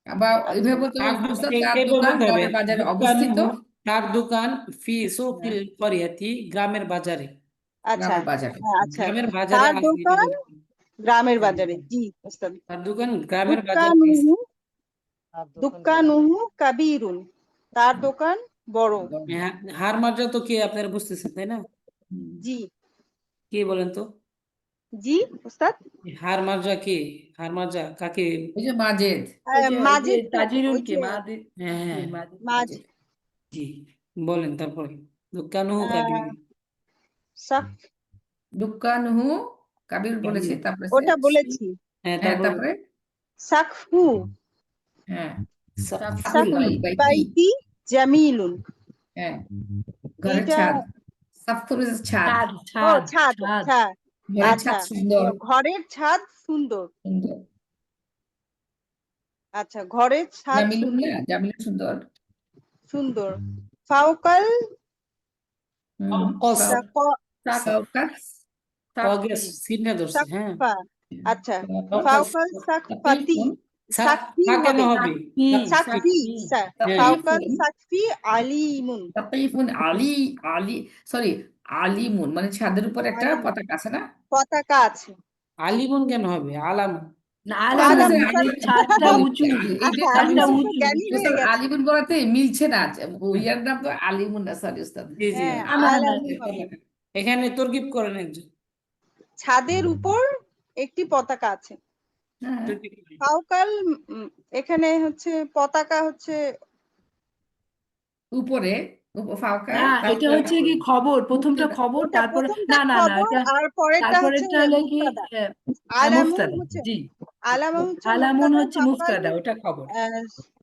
আবার এইভাবে বলতে তার হবে উস্তাদ, এই- তার এইভাবে দোকান বলতে হবে, গ্রামের বাজারে অবস্থিত। দোকানুহু, তার দোকান ফি সুকিল করিয়াতি, গ্রামের বাজারে। আচ্ছা, গ্রামের বাজারে। আচ্ছা, গ্রামের বাজারে তার আছে এটা দোকান বলতে হবে। গ্রামের বাজারে। জি ওস্তাদ। তার দোকান গ্রামের বাজারে আছে। দুক্কানুহু দুক্কানুহু কাবীরুন, তার দোকান বড়। হ্যাঁ, হার মার্জা তো কে আপনারা বুঝতেছেন তাই না? হুম। জি কে বলেন তো? জি ওস্তাদ। হার মার্জা কে? হার মার্জা কাকে? ওই যে মাজেদ। ওই যে মাজিদ তো, তাজিরুন ওই কে যে মাজিদ হ্যাঁ হ্যাঁ, মাজিদ। মাজিদ। জি বলেন তারপরে। দোকানুহু আহ, কাবির। সাক দুক্কানুহু কাবির বলেছি, কাবির। তারপরে ওটা বলেছি। হ্যাঁ হ্যাঁ, তারপরে তারপরে সাকফু হ্যাঁ সাকফুল সাকফুল সাকফু বাইতি। বাইতি জামিলুন। হ্যাঁ, ঘরের এটা ছাদ। সাকফুল is ছাদ। ছাদ ছাদ ছাদ, ছাদ ছাদ। ঘরের আচ্ছা, ছাদ সুন্দর ঘরের ছাদ সুন্দর। সুন্দর। আচ্ছা, ঘরের ছাদ জামিলুন না, জামিলুন সুন্দর। সুন্দর। ফাওকাল কস সাক- সাউকাস কগেস সিনে ধরছে। হ্যাঁ, সাকফা। আচ্ছা, কস ফাওকাল সাকফাতি। সাকিফুন সাকফি কেন হবে, হবে? সাকফি। হ্যাঁ। ফাওকাল সাকিফুন সাকফি আলিমুন। সাকিফুন আলি আলি সরি আলিমুন মানে ছাদের উপর একটা আলিমুন, পতাকা আছে না? পতাকা আছে। আলিমুন কেন হবে? আলাম। না আলাম আলামুন আছে, মানে আলি- ছাদটা সরি, উঁচু, এইটা ছাদটা আমি আলিমুন। তো উঁচু। জ্ঞানী হয়ে উস্তাদ গেছে। আলিমুন বলাতে মিলছে না, ইয়ার নাম তো আলিমুন না, সরি উস্তাদ। জি জি। হ্যাঁ, না না না আলামুন হবে। এখানে তরকিব করেন একজন। ছাদের উপর একটি পতাকা আছে। হ্যাঁ, তরকিব করেন। ফাওকাল এখানে হচ্ছে পতাকা হচ্ছে উপরে ফাওকা, না এটা তারপরে হচ্ছে কি খবর, প্রথমটা মুক্তাদা। খবর, ওটা তারপরে প্রথমটা না না না খবর এটা আর পরেরটা হচ্ছে তারপরেরটা হলো কি মুক্তাদা। আলামুন মুফতাদা। হচ্ছে জি আলামুন হচ্ছে আলামুন মুক্তাদা। হচ্ছে ফাওকাল মুফতাদা, ওটা খবর।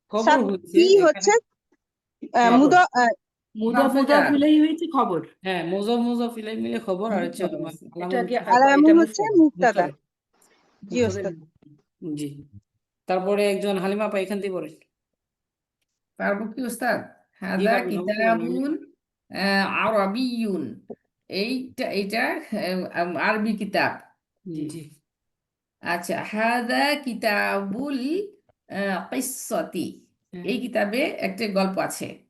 খবর হচ্ছে সাকফি এখানে হচ্ছে খবর। মুদ মুদাফ ফাফেজা। ইলাইহি হয়েছে খবর। হ্যাঁ, মুজাফ ইলাই মিলে খবর, আর হচ্ছে মুক্তাদা আছে। আলামুন এটা কি হচ্ছে আলামুন এটা হচ্ছে মুফতাদা। মুক্তাদা। মুক্তাদা। জি মুক্তাদা। ওস্তাদ। জি। তারপরে একজন হালিমা আপা এখান থেকে পড়েন। পারবো কি উস্তাদ? জি হাদা পারবেন, অবশ্যই পারবেন। কিতাবুন আরবিয়ুন। এইটা আরবি কিতাব। জি। আচ্ছা, হাদা কিতাবুল কিসসাতি। হ্যাঁ। এই কিতাবে একটা গল্প আছে।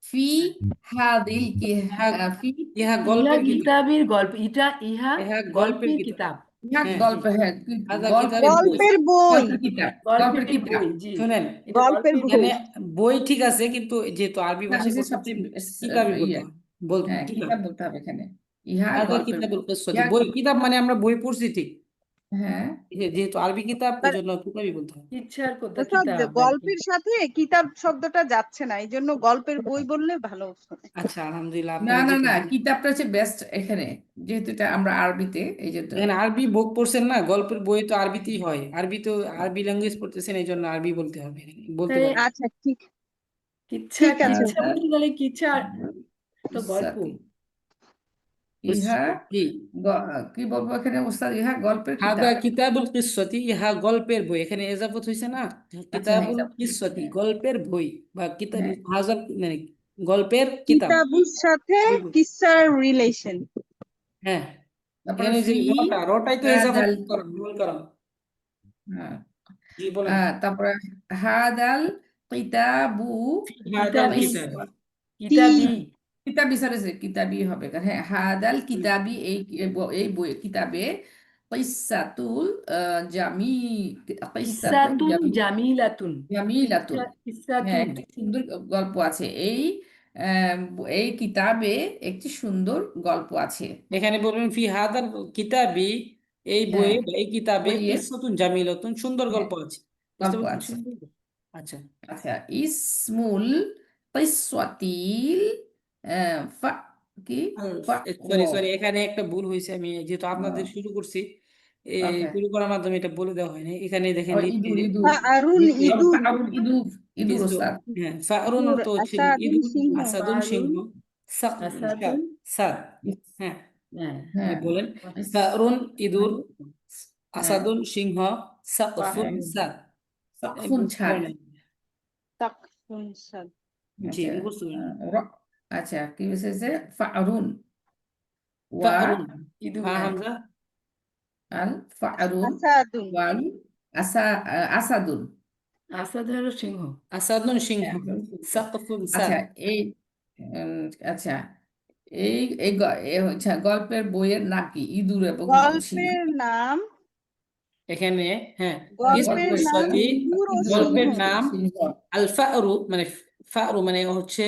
ফি হাদিল কি ইহা ফি ইহা ইহা গল্পের কিতাব। কিতাবের গল্প, ইহা ইহা গল্পের গল্পের কিতাব। কিতাব। ইহা হ্যাঁ, গল্প, হ্যাঁ হাদা গল্পের কিতাবুল বই। গল্পের বই, গল্পের কিতাব, গল্পের গল্পের কিতাব। বই। জি শুনেন, এটা গল্পের গল্পের বই। এখানে বই। বই ঠিক আছে, কিন্তু যেহেতু আরবি না, ভাষায় বেশি পড়তেছি, সবচেয়ে কিতাবই বলতে ইয়ে, হবে। হ্যাঁ কিতাব। কিতাব বলতে হবে এখানে। ইহা হাদা গল্পের বই। কিতাবুল কিসসাতি, ইহা বই। কিতাব মানে আমরা বই পড়ছি ঠিক, হ্যাঁ যেহেতু আরবি কিতাব এই জন্য কিতাবই বলতে হবে। ইচ্ছার কথা ওস্তাদ, কিতাব আর কি। গল্পের সাথে কিতাব শব্দটা যাচ্ছে না, এই জন্য গল্পের বই বললে ভালো শোনে। আচ্ছা, আলহামদুলিল্লাহ, না আপনারা না যেটা না, বলেন। কিতাবটা হচ্ছে বেস্ট এখানে, যেহেতু এটা আমরা আরবিতে এই যে এখানে আরবি বুক পড়ছেন না, গল্পের বই তো আরবিতেই হয়, আরবি তো আরবি ল্যাঙ্গুয়েজ পড়তেছেন, এই জন্য আরবি বলতে হবে, বলতে তাই পারেন। আচ্ছা, ঠিক কিচ্ছা ঠিক আছে। কিচ্ছা বলতে গেলে কিচ্ছা তো গল্প। কিসসাতি। ইহা কি কি বলবো এখানে উস্তাদ? ইহা গল্পের হাদা কিতাব। কিতাবুল কিসসাতি, ইহা গল্পের বই। এখানে এজাফত হয়েছে না, আচ্ছা, কিতাবুল হিসাব কিসসাতি হ্যাঁ গল্পের বই, বা কিতাব হ্যাঁ। হাজার মানে গল্পের কিতাব। কিতাবুর সাথে বই বই। কিসসার রিলেশন। হ্যাঁ, তারপরে এখানে যে ফি রটাই তো এজাফত হাদাল করা, গুণ করা। হ্যাঁ জি বলেন। তারপরে হাদাল কিতাবু হাদাল কিতাবি কিতাব। কিতাবি কিতাবি সরি কিতাবি হবে, হ্যাঁ হাদাল কিতাবি এই বই কিতাবে কিসসাতুল জামি কিসসাতুল কিসাতুন জামিলাতুন। জামিলাতুন। হ্যাঁ, কিসাতুন একটি সুন্দর গল্প আছে আহ, এই কিতাবে একটি সুন্দর গল্প আছে। এখানে বলবেন ফি হাদাল কিতাবি, এই বইয়ে হ্যাঁ, বা এই কিতাবে বইয়ে কিসসাতুন জামিলাতুন, সুন্দর হ্যাঁ গল্প আছে। বুঝতে গল্প পারছেন? আছে। সুন্দর গল্প। আচ্ছা। আচ্ছা, ইসমুল কিসসাতিল ফা কি ফা ও সরি, এখানে একটা ভুল হয়েছে, আমি যেহেতু আপনাদের শুরু করছি, ওকে শুরু করার মাধ্যমে এটা বলে দেওয়া হয়নি। এখানে দেখেন ইদুর নিচে ইদুর আরুন ইদুর, ফারুন ইদুর ইদুর কিছু, ওস্তাদ। হ্যাঁ, ফারুন ইদুর তো ছিল আসাদুন ইদুন, সিংহ। আসাদুন ফারুন সিংহ, সাদ আসাদুন। সাদ। হ্যাঁ, হ্যাঁ হ্যাঁ বলেন। ইস- ফারুন ইদুর, হ্যাঁ আসাদুন সিংহ, সাকফুন ফারুন সাদ। সাকফুন ছাদ। তাকফুন সাদ। জি আচ্ছা মুখস্থ করেন। আচ্ছা কি বলছে ফারুন ওয়া ফারুন ইদু ফা হামজা আল ফারুন আসাদুন। ওয়াল আসাদুন। আসাদ হলো সিংহ। আসাদুন সিংহ, হ্যাঁ। সাকফুন আচ্ছা সাদ। এই আচ্ছা এই এই হচ্ছে গল্পের বইয়ের নাম কি? ইঁদুর এবং সিংহ। গল্পের নাম, এখানে হ্যাঁ গল্পের ইসমুল নাম সাতি, ইঁদুর ও ইঁদুর এবং গল্পের সিংহ। নাম সিংহ। আল ফারু, মানে ফারু মানে হচ্ছে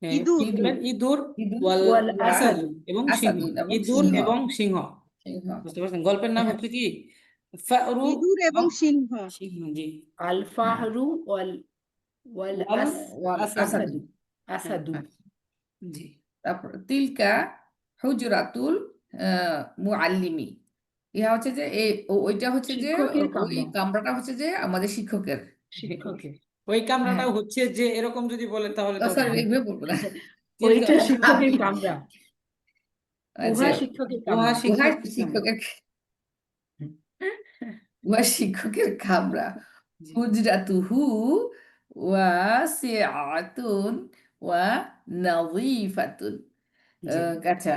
ইঁদুর। কি বললেন? ইঁদুর, ইঁদুর ওয়াল ওয়াল ওয়া আসাদ। আসাদুন এবং সিংহ। আসাদুন এবং ইঁদুর সিংহ। এবং সিংহ, সিংহ। বুঝতে পারছেন? গল্পের নাম হ্যাঁ। হচ্ছে কি ফারু ইঁদুর এবং এবং সিংহ। সিংহ। জি। আল ফাহরু ওয়াল ওয়াল ওয়াল ওয়াল আসাদুন। আসাদু। হ্যাঁ, আসাদু। জি। তারপর তিলকা হুজরাতুল মুআল্লিমি। ইহা হচ্ছে যে ওইটা হচ্ছে যে শিক্ষকের ওই কামরা। কামরাটা হচ্ছে যে আমাদের শিক্ষকের। শিক্ষকের। ওই হ্যাঁ কামরাটাও হচ্ছে যে, এরকম যদি বলেন তাহলে তো সরি হবে না। এইভাবে বলবো না। আচ্ছা, তিলকা ওইটা শিক্ষকের আমি কামরা। আচ্ছা উহা শিক্ষকের উহা কামরা। উহা শিক্ষকের কামরা। শিক্ষকের উহা শিক্ষকের কামরা। জি। হুজরাতুহু ওয়াসিআতুন ওয়া নাযীফাতুন। জি। আচ্ছা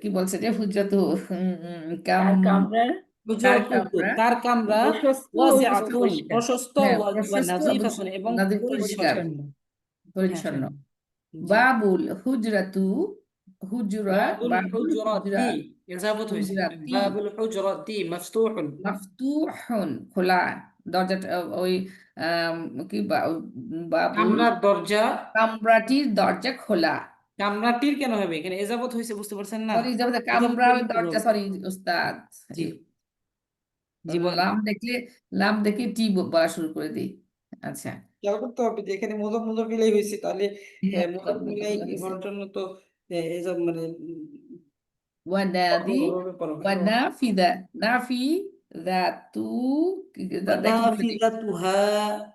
কি বলছে যে হুজরাতু কাম তার কামরার তার হুজরাতুহু, কামরা তার কামরা প্রশস্ত ও ওয়াসিআতুন, পরিষ্কার। প্রশস্ত, হ্যাঁ ওয়া প্রশস্ত এবং নাযীফাতুন এবং পরিচ্ছন্ন। পরিষ্কার হ্যাঁ, পরিচ্ছন্ন। জি। বাবুল হুজরাতু বাবুল বাবুল হুজরাতি, এজাবত হয়েছে এখানে। হুজরাতি বাবুল হুজরাতি মাফতুহুন। মাফতুহুন খোলা। দরজাটা ওই কি বাবুল কামরার দরজা, কামরাটির দরজা খোলা। কামরাটির কেন হবে এখানে? এজাবত হয়েছে, বুঝতে পারছেন না? সরি এজাবত কামরা হলে ওই কি দরজা, হবে? সরি উস্তাদ। জি। জি বলেন। লাম দেখে টি বলা শুরু করে দিই। আচ্ছা খেয়াল করতে হবে যে এখানে মুজাফ মুজাফ ইলাইহি হয়েছে, তাহলে হ্যাঁ মুজাফ ইলাইহি হয়েছে। হওয়ার জন্য তো এসব মানে ওয়ানাদি ওভাবে পড়া হয়। ওয়ানাফিদা নাফিদাতু দেখি বলে দেখি। নাফিজাতুহা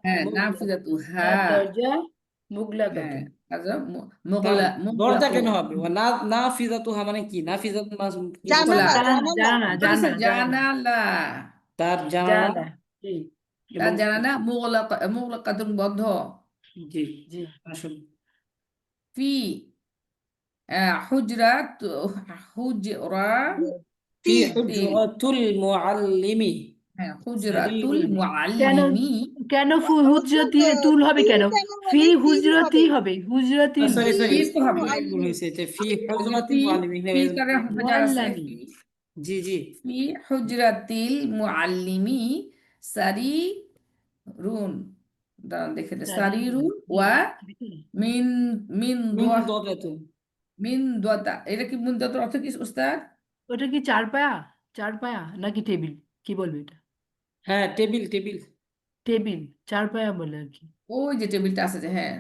হ্যাঁ মুগলাকাতুন। নাফিদাতুহা। তার দরজা হ্যাঁ মুগলাকাতুন। আচ্ছা তার দরজা মুগলাকু কেন হবে? নাফিজাতুহা মানে কি? নাফিজাত কি খোলা। জানালা, জানালা জানালা। জানালা জানালা জানালা। তার জানালা। জানালা। জি তার এবং জানালা মুগলাকাতুন বন্ধ। জি, জি। আসুন। ফি হুজরাত হুজরা ফি তিল হুজরাতুল মুআল্লিমি হ্যাঁ হুজরাতুল সারিরুন। কেন মুআল্লিমি। কেন হুজরতি তুল হবে তিল কেন? কেন ফি হবে? তিল হুজরতি হবে। হবে, হুজরতি সরি নয়। সরি, ফি তো হবে। এখানে ভুল হয়েছে, যে ফি ওই যে হুজরাতিল ফি মুআল্লিমি। ফি করে হাজার আছে মুআল্লামি। ফি জি জি। ফি হুজরাতিল মুআল্লিমি সারিরুন। দাঁড়ান দেখে দে। সারিরুন ওয়া মিন মিন মিন দোয়া দাদাতুন। মিন দোয়াতা। এটা কি মিন দোয়াতার অর্থ কি উস্তাদ? ওটা কি চার পায়া? চার পায়া নাকি টেবিল? কি বলবে এটা? হ্যাঁ, টেবিল টেবিল। টেবিল, চার পায়া বলে আর কি। ওই যে টেবিলটা আছে যে, হ্যাঁ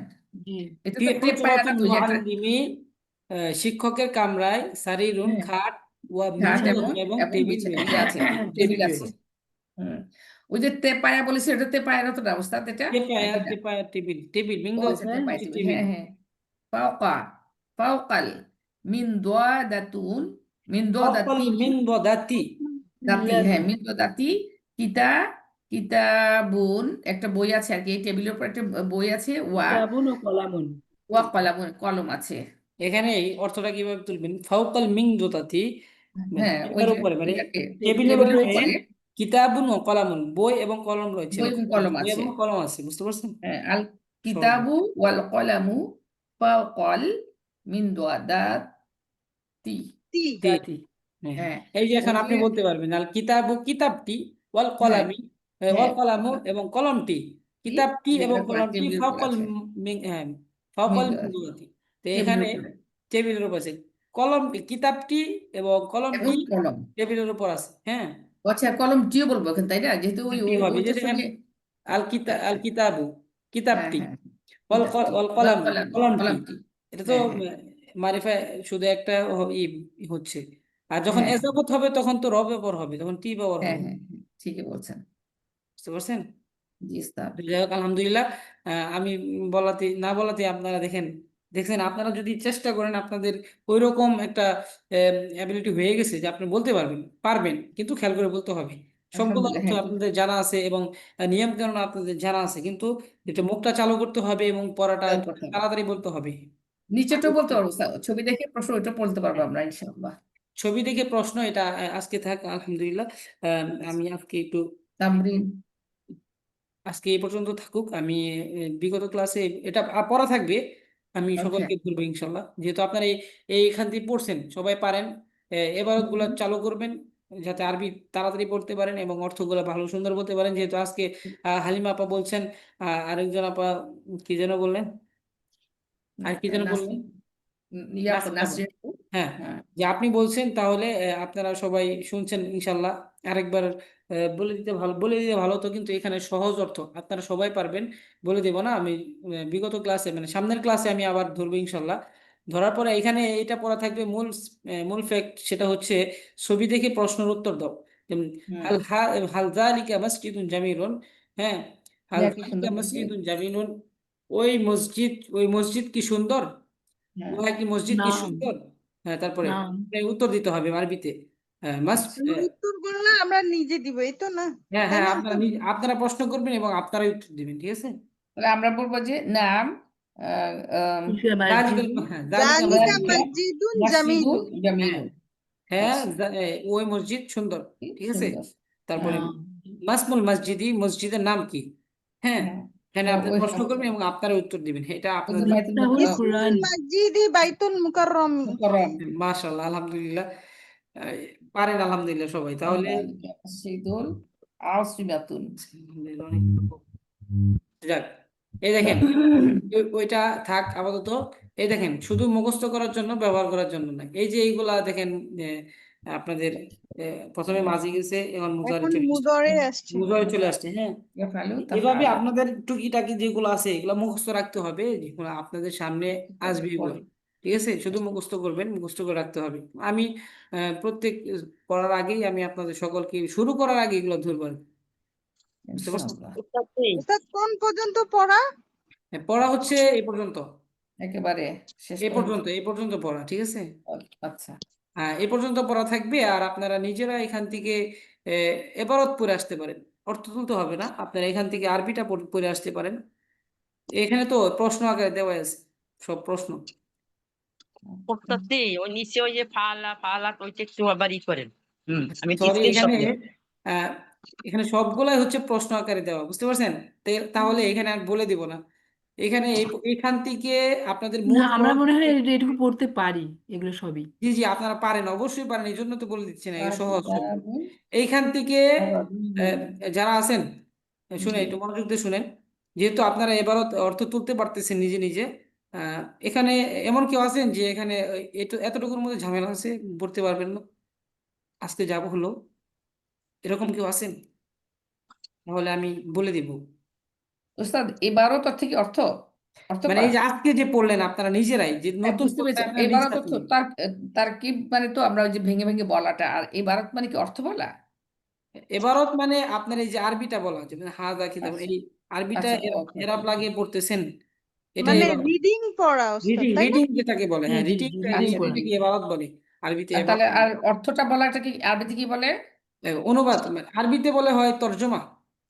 জি। এটা ফি তো টেপায়া না, হুজরাতিল তো ওই যে একটা মুআল্লিমি, শিক্ষকের কামরায় সারিরুন হ্যাঁ খাট, ওয়া খাট এবং মিনজাতুন এবং টেবিল রয়েছে। ইয়ে আছে টেবিল টেবিল আছে। রয়েছে। হুম ওই যে তেপায়া বলেছে, এটা তেপায়ের অতটা অবস্থা এটা তেপায়া নাকি না? তেপায়া টেবিল, টেবিল ও মিনজাতুন আচ্ছা হ্যাঁ তেপায়া হচ্ছে টেবিল, টেবিল। হ্যাঁ হ্যাঁ। ফাওকা ফাওকাল মিন দোয়াদাতুন মিন ফাওকাল দোয়াদাতি মিনবাদাতি। হ্যাঁ লাদি। মিন দোয়াদাতি কিতা কিতাবুন একটা বই আছে আর কি, এই টেবিলের উপর একটা বই আছে। ওয়া কিতাবুন ও কলামুন। ওয়া কলাম কলম আছে। এখানে এই অর্থটা কিভাবে তুলবেন? ফাওকাল মিনজাতাতি মানে হ্যাঁ ওই টেবিলের যে উপরে, মানে ইয়াকে টেবিলের টেবিলের উপরে উপরে কিতাবুন ও কলামুন, বই এবং কলম রয়েছে। বই এবং লক্ষ্য করুন, কলম বই আছে। এবং কলম আছে, বুঝতে পারছেন? হ্যাঁ আল সহজ। কিতাবু ওয়াল কলামু ফাওকাল মিন দোয়াদাতি। তি। তি। দাতি। হ্যাঁ, হ্যাঁ এই যে এখন ওই যে আপনি বলতে পারবেন আল কিতাবু কিতাবটি, ওয়াল হ্যাঁ কলামি ওয়াল হ্যাঁ কলামু এবং কলমটি, কিতাবটি এবং টেবিলের উপর কলমটি টেবিলের উপর ফাওকাল আছে। হ্যাঁ মিন ফাওকাল দোয়াদাতি মিনজাতাতি। তো টেবিলের এখানে উপরে টেবিলের উপর আছে, কলমটি কিতাবটি এবং এবং কলমটি কলম। টেবিলের উপর আছে। হ্যাঁ, আচ্ছা কলমটিও বলবো এখন, তাই না? যেহেতু ওই টি হবে যে ওইটার দেখেন সঙ্গে আল কিতাবু হ্যাঁ কিতাবটি, হ্যাঁ কিতাবটি ওয়াল ওয়াল কলামু কলাম কলমটি। কলমটি। এটা তো হ্যাঁ হ্যাঁ মারিফা, শুধু একটা হচ্ছে। আর যখন হ্যাঁ এজাবত হবে তখন তো র ব্যবহার হবে, তখন টি ব্যবহার হ্যাঁ হবে, হ্যাঁ হ্যাঁ, ঠিকই বলছেন। বুঝতে পারছেন? জি স্যার। তো যাই হোক, আলহামদুলিল্লাহ। আমি বলাতে না বলাতে আপনারা দেখছেন, আপনারা যদি চেষ্টা করেন, আপনাদের ওইরকম একটা অ্যাবিলিটি হয়ে গেছে যে আপনি বলতে পারবেন, কিন্তু খেয়াল করে বলতে হবে। সবগুলো আলহামদুলিল্লাহ, অর্থ হ্যাঁ। আপনাদের জানা আছে এবং নিয়ম কানুন আপনাদের জানা আছে, কিন্তু এটা মুখটা চালু করতে হবে এবং পড়াটা তার কথা। তাড়াতাড়ি বলতে হবে। নিচেরটাও বলতে পারবো স্যার, ছবি দেখে প্রশ্ন ওইটা বলতে পারবো আমরা ইনশাআল্লাহ। ছবি দেখে প্রশ্ন এটা আজকে থাক, আলহামদুলিল্লাহ। আমি তামরিন। আজকে এই পর্যন্ত থাকুক। আমি বিগত ক্লাসে এটা পড়া থাকবে, আমি ওকে। সকলকে বলবো ইনশাল্লাহ, যেহেতু আপনারা এইখান থেকে পড়ছেন সবাই পারেন। এবারত গুলা চালু করবেন যাতে আরবি তাড়াতাড়ি পড়তে পারেন এবং অর্থগুলো ভালো সুন্দর বলতে পারেন। যেহেতু আজকে হালিমা আপা বলছেন, আরেকজন আপা কি যেন বললেন, আর কি যেন বললেন, নাসরিন আপা। নাসরিন। হ্যাঁ, হ্যাঁ। যে আপনি বলছেন, তাহলে আপনারা সবাই শুনছেন ইনশাল্লাহ। আরেকবার বলে দিতে ভালো হতো, কিন্তু এখানে সহজ অর্থ আপনারা সবাই পারবেন, বলে দেব না আমি। বিগত ক্লাসে মানে সামনের ক্লাসে আমি আবার ধরবো ইনশাল্লাহ। ধরার পরে এখানে এটা পড়া থাকবে মূল ফ্যাক্ট, সেটা হচ্ছে ছবি দেখে প্রশ্নের উত্তর দাও। যেমন হুম। হাল হাল যালিকা মসজিদুন জামিলুন। হ্যাঁ, হাল একটা যালিকা সুন্দর মসজিদ। মসজিদুন জামিলুন। ওই মসজিদ কি সুন্দর? হ্যাঁ। ওয়া কি মসজিদ কি নাম সুন্দর? হ্যাঁ, তারপরে নাম উত্তর দিতে হবে আরবিতে। উত্তর করলে আমরা নিজে দিব, এই তো না? হ্যাঁ তাই হ্যাঁ, না আপনারা আপু? আপনারা প্রশ্ন করবেন এবং আপনারাই উত্তর দিবেন, ঠিক আছে? তাহলে আমরা বলবো যে নাম মসজিদ হ্যাঁ, যালিকা জালিকা মসজিদুন মসজিদুন মসজিদুল জামিলুন। হ্যাঁ জামিলুন। হ্যাঁ, আচ্ছা, ওই মসজিদ সুন্দর, ঠিক আছে? সুন্দর। তারপরে হ্যাঁ। নাম মাসমুল মসজিদি, মসজিদের নাম কি? হ্যাঁ, হ্যাঁ। এখানে ও আপনি ওই প্রশ্ন আচ্ছা। করবেন এবং আপনারা উত্তর দিবেন। এটা ওদের আপনাদের মাইতুল তাহুল ইসমুল কুরআন মসজিদি বাইতুল মুকাররম। মুকাররম। মাশাআল্লাহ, আলহামদুলিল্লাহ। পারেন আলহামদুলিল্লাহ সবাই, তাহলে মসজিদুল আসিমাতুন। যাক, এই দেখেন, ওইটা থাক আপাতত। এই দেখেন, শুধু মুখস্থ করার জন্য, ব্যবহার করার জন্য না। এই যে এইগুলা দেখেন, যে আপনাদের প্রথমে মাঝি গেছে, এখন মুজারে এখন চলে আসছে। মুদরে আসছে। মুজারে চলে আসছে, হ্যাঁ। ইয়াফআলু এভাবে তাফআলু। আপনাদের টুকিটাকি যেগুলো আছে এগুলো মুখস্থ রাখতে হবে, যেগুলো আপনাদের সামনে আসবে এগুলো, ঠিক আছে? শুধু মুখস্থ করবেন, মুখস্থ করে রাখতে হবে। আমি প্রত্যেক পড়ার আগেই আমি আপনাদের সকলকে শুরু করার আগে এগুলো ধরবো আর কি। বুঝতে পারছেন? ইনশাআল্লাহ। ওস্তাদ কোন পর্যন্ত পড়া? পড়া হচ্ছে এই পর্যন্ত, একেবারে শেষ পর্যন্ত। এই পর্যন্ত পড়া, ঠিক আছে? আচ্ছা। হ্যাঁ, এই পর্যন্ত পড়া থাকবে। আর আপনারা নিজেরা এখান থেকে এবারত পড়ে আসতে পারেন, অর্থ তুলতে হবে না। আপনারা এখান থেকে আরবিটা পড়ে আসতে পারেন। এখানে তো প্রশ্ন আকারে দেওয়া আছে সব প্রশ্ন। করতেছি ওই নিচে ওই যে ফালা ফালা ওইটা একটু আবার করেন। আমি সরি, স্ক্রিনশট এখানে নেব। আহ, এখানে সবগুলাই হচ্ছে প্রশ্ন আকারে দেওয়া, বুঝতে পারছেন? তাহলে এখানে আর বলে দিব না। এখানে এখান থেকে আপনাদের না মূল আমরা সহজ। মনে হয় এটুকু পড়তে পারি, এগুলো সবই। জি জি, আপনারা পারেন, অবশ্যই পারেন, এই জন্য তো বলে দিচ্ছি না, এই সহজ সব। কিতাবুন এইখান থেকে আহ, যারা আছেন শুনে জি। একটু মনোযোগ দিয়ে শুনেন। যেহেতু আপনারা এবারও অর্থ তুলতে পারতেছেন নিজে নিজে, এখানে এমন কেউ আছেন যে এখানে এতটুকুর মধ্যে ঝামেলা আছে, পড়তে পারবেন না, আজকে যাব হলো, এরকম কেউ আছেন? তাহলে আমি বলে দিব। উস্তাদ এবারও তোর থেকে অর্থ অর্থ মানে করা। এই যে আজকে যে পড়লেন আপনারা নিজেরাই, যে হ্যাঁ, নতুন বুঝতে পড়তে পেরেছি, আপনারা এবারও নিজেরা তো পড়লেন। তার তার কি মানে তো আমরা ওই যে ভেঙে ভেঙে বলাটা, আর এবারত মানে কি অর্থ বলা। এবারত মানে আপনার এই যে আরবিটা বলা, যে হাজা কিতাব, আচ্ছা। এই আরবিটা আচ্ছা, ওকে এরাব ওকে। লাগিয়ে পড়তেছেন, এটা মানে এবারত। রিডিং পড়া ওস্তাদ, রিডিং তাই না? রিডিং যেটাকে বলে, হ্যাঁ হ্যাঁ, জি রিডিং জি, রিডিং আচ্ছা, পড়া। রিডিংটাকে এবারত বলে, আরবিতে আর তাহলে এবারত আর বলে। অর্থটা বলাটা কি আরবিতে কি বলে? অনুবাদ মানে আরবিতে বলে হয় তর্জমা,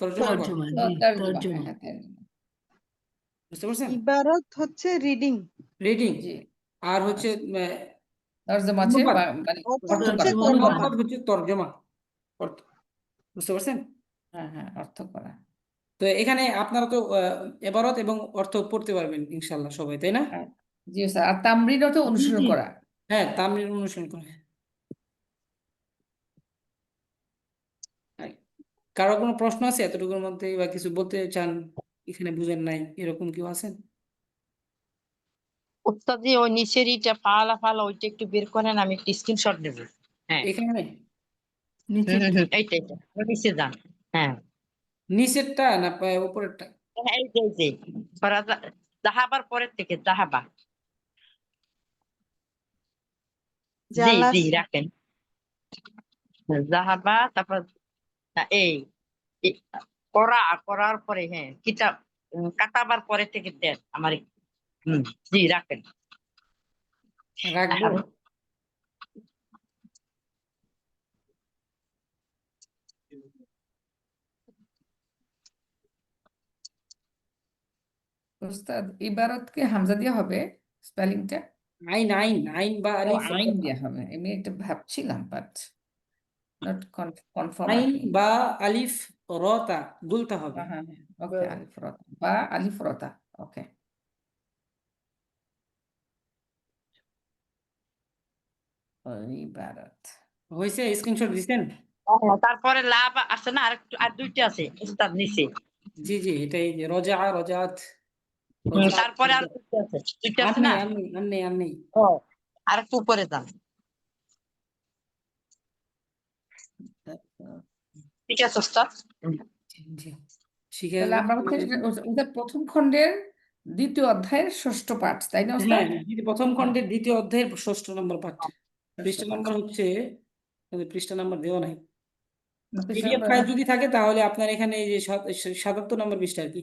তর্জমা করা, তর্জমা, জি তর্জমা, হ্যাঁ তর্জমা। হ্যাঁ, তর্জমা। বুঝতে পারছেন? ইবারত হচ্ছে রিডিং, রিডিং। জি। আর হচ্ছে আচ্ছা, তর্জমা আছে অনুবাদ, মানে অর্থ অর্থ হচ্ছে করা। তর্জমা অনুবাদ। তর্জমা। অনুবাদ হচ্ছে তর্জমা, বুঝতে পারছেন? হ্যাঁ হ্যাঁ, অর্থ করা। তো এখানে আপনারা তো এবারত এবং অর্থ পড়তে পারবেন ইনশাল্লাহ সবাই, তাই না? আর জি স্যার, আর তামরিনও তো জি অনুসরণ জি, করা। হ্যাঁ, তামিল অনুসরণ করে। হ্যাঁ। কারো কোনো প্রশ্ন আছে এতটুকুর মধ্যে, বা কিছু বলতে চান এখানে বুঝেন নাই, এরকম কেউ আছেন? ওস্তাদ জি ওই নিচের ইটা ফালা ফালা ওইটা একটু বের করেন, আমি একটু স্ক্রিনশট নেব। হ্যাঁ, এখানে নিচে এইটা এইটা ওই নিচে যান। হ্যাঁ নিচেরটা না উপরেরটা? হ্যাঁ, এই যে জাহাবার পরের থেকে জাহাবা। জি জি জালাসা। রাখেন। জাহাবা, তারপর এই এই করার পরে হ্যাঁ কিতাব, কাটাবার পরে থেকে দেন আমার জি রাখেন। রাখবো। আর উস্তাদ ইবারতকে হামজা দিয়ে হবে স্পেলিংটা? আইন আইন আইন বা ও আলিফ আইন দিয়ে হবে, আমি এটা ভাবছিলাম বাট নট কনফার্ম আর আইন কি। বা আলিফ রতা বলতে হবে। হ্যাঁ হ্যাঁ ওকে, আলিফ রতা বা আলিফ রতা, ওকে। ইবারত হয়েছে? স্ক্রিনশট দিচ্ছেন? তারপরে লাভ আছে না, আর দুইটা আছে উস্তাদ নিচে। জি জি, এটাই যে রজা রজাত তারপরে আর দুইটা আছে, দুইটা আর আছে নেই না। আর নেই আর নেই আর নেই। ও আর একটু উপরে যান, ঠিক আছে উস্তাদ। জি জি, শিখে তাহলে আসবেন। আমরা হচ্ছে ওদের প্রথম খণ্ডের দ্বিতীয় অধ্যায়ের ষষ্ঠ পাঠ, তাই না হ্যাঁ, ওস্তাদ? প্রথম খণ্ডের দ্বিতীয় অধ্যায়ের 6 নম্বর পাঠ। পৃষ্ঠা পাঠ। নাম্বার হচ্ছে, পৃষ্ঠা নাম্বার দেওয়া নাই। না, পৃষ্ঠা পিডিএফ নাম্বার- ফাইল যদি থাকে তাহলে আপনার এখানে এই যে 77 নম্বর পৃষ্ঠা আর কি,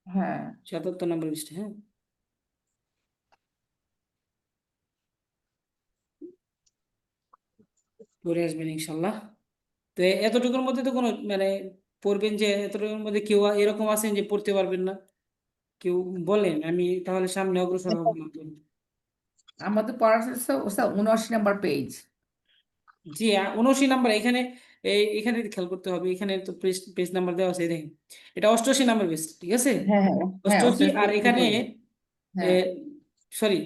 হ্যাঁ 77 নম্বর পৃষ্ঠা। হ্যাঁ, পড়ে আসবেন ইনশাল্লাহ। তো এতটুকুর মধ্যে তো কোনো মানে পড়বেন যে এতটুকুর মধ্যে কেউ এরকম আছেন যে পড়তে পারবেন না? কেউ বলেন, আমি তাহলে সামনে অগ্রসর হব না। আমাদের পড়া হচ্ছে ওস্তাদ 79 নম্বর পেজ। জি, 79 নাম্বার এখানে, এখানে খেয়াল করতে হবে, এখানে তো পেজ পেজ নাম্বার দেওয়া আছে, এই দেখেন এটা 88 নাম্বার পেজ, ঠিক আছে? হ্যাঁ হ্যাঁ হ্যাঁ 88 ওস্তাদ আর এখানে হ্যাঁ সরি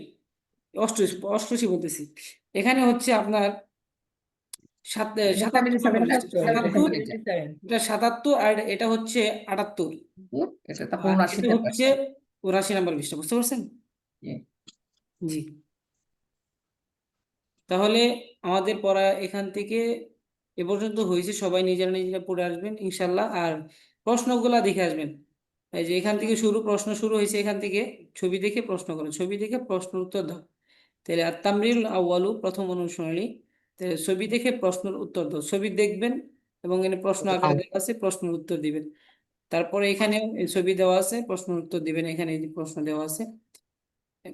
88 88 বলতেছি, এখানে হচ্ছে আপনার এটা 77 নম্বর পেজ, 77, 77 এটা 77 আর এটা হচ্ছে 78, এটা তারপর আর 79 এটা তে হচ্ছে 79 নম্বর পৃষ্ঠা, বুঝতে পারছেন? জি, তাহলে আমাদের পড়া এখান থেকে এ পর্যন্ত হয়েছে। সবাই নিজেরা নিজেরা পড়ে আসবেন ইনশাল্লাহ, আর প্রশ্নগুলা দেখে আসবেন। এই যে এখান থেকে প্রশ্ন শুরু হয়েছে, এখান থেকে ছবি দেখে প্রশ্ন করো, ছবি দেখে প্রশ্ন উত্তর দাও। তাহলে আর তামরিল আউয়ালু, প্রথম অনুশীলনী, তাহলে ছবি দেখে প্রশ্নের উত্তর দাও, ছবি দেখবেন এবং এখানে প্রশ্ন আকারে দেওয়া আছে, প্রশ্নের উত্তর দিবেন। তারপরে এখানে এই ছবি দেওয়া আছে, প্রশ্নের উত্তর দিবেন, এখানে এই যে প্রশ্ন দেওয়া আছে,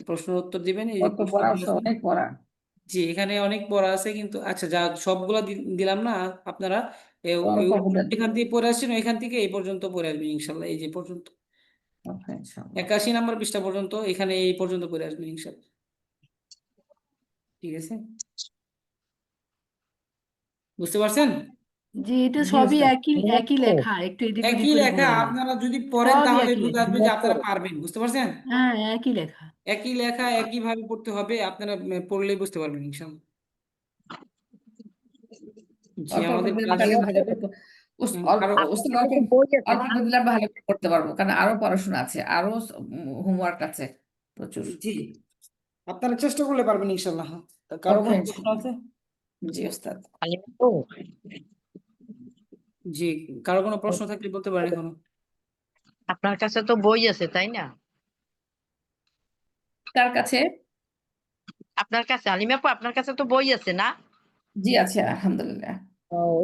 প্রশ্নের উত্তর দিবেন, এই যে কত প্রশ্ন পড়া দেওয়া ওস্তাদ, আছে। অনেক পড়া। জি, এখানে অনেক পড়া আছে কিন্তু, আচ্ছা যা সবগুলা দিলাম না, আপনারা ওই অল্প বুঝেন। এখান থেকে পড়ে আসছেন, ওইখান থেকে এই পর্যন্ত পড়ে আসবেন ইনশাল্লাহ, এই যে পর্যন্ত ওকে ইনশাআল্লাহ। 81 নম্বর পৃষ্ঠা পর্যন্ত, এখানে এই পর্যন্ত পড়ে আসবেন ইনশাল্লাহ, ঠিক আছে? বুঝতে পারছেন? জি, এটা জি সবই ওস্তাদ। একই লেখা, একটু এদিক ওদিক একই করে লেখা, ভুল নেই। আপনারা যদি পড়েন সবই তাহলে একই বুঝা লেখা। আসবে যে আপনারা পারবেন, বুঝতে পারছেন? হ্যাঁ, একই লেখা। একই লেখা একই ভাবে পড়তে হবে, আপনারা পড়লেই বুঝতে পারবেন ইনশাল্লাহ। জি, অল্প অল্প আমাদের দিলে ক্লাস তাহলে ভালো করতে আরো ওস্তাদ আপনার অল্প কাছে বই আছে অল্প না? দিলে ভালো করতে পারবো, কারণ আরো পড়াশোনা আছে, আরো হোমওয়ার্ক আছে প্রচুর। জি, আপনারা চেষ্টা করলে পারবেন ইনশাল্লাহ। তা কারো ওকে কোনো প্রশ্ন আছে? জি ওস্তাদ। ও, জি, কারো কোনো প্রশ্ন থাকলে বলতে পারেন এখনো। আপনার কাছে তো বই আছে তাই না? কার কাছে? আপনার কাছে আলিমাপু, আপনার কাছে তো বই আছে না? জি আছে আলহামদুলিল্লাহ।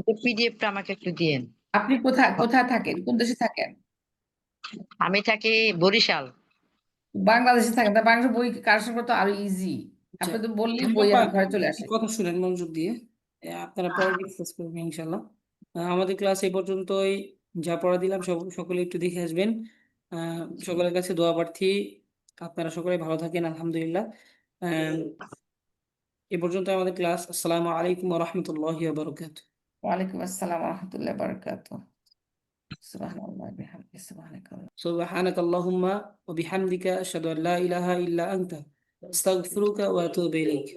ওই পিডিএফটা আমাকে একটু দিয়েন। আপনি কোথায় কোথায় থাকেন, কোন দেশে থাকেন? আমি থাকি বরিশাল। বাংলাদেশে থাকেন, তা বাংলাদেশের বই কার সঙ্গে তো আরো ইজি, আচ্ছা, আপনি তো বললেই আমি বই বাবা ঘরে চলে আসে। কথা শুনেন মনোযোগ দিয়ে, আপনারা পরে ডিসকাস করবেন ইনশাল্লাহ। আমাদের ক্লাস এই পর্যন্তই, যা পড়া দিলাম সকলে একটু দেখে আসবেন। সকলের কাছে দোয়া প্রার্থী, আপনারা সকলে ভালো থাকেন আলহামদুলিল্লাহ। আহ, এ পর্যন্ত আমাদের ক্লাস। আসসালামু আলাইকুম ওয়া রাহমাতুল্লাহি ওয়া বারাকাতুহু। ওয়ালাইকুম আসসালাম ওয়া রাহমাতুল্লাহি ওয়া বারাকাতুহু। সুবহানাল্লাহ বিহামদিহি সুবহানাকাল্লাহ। সুবহানাকাল্লাহুম্মা ওয়া বিহামদিকা আশহাদু আল্লা ইলাহা ইল্লা আনতা আস্তাগফিরুকা ওয়া আতুবু ইলাইক।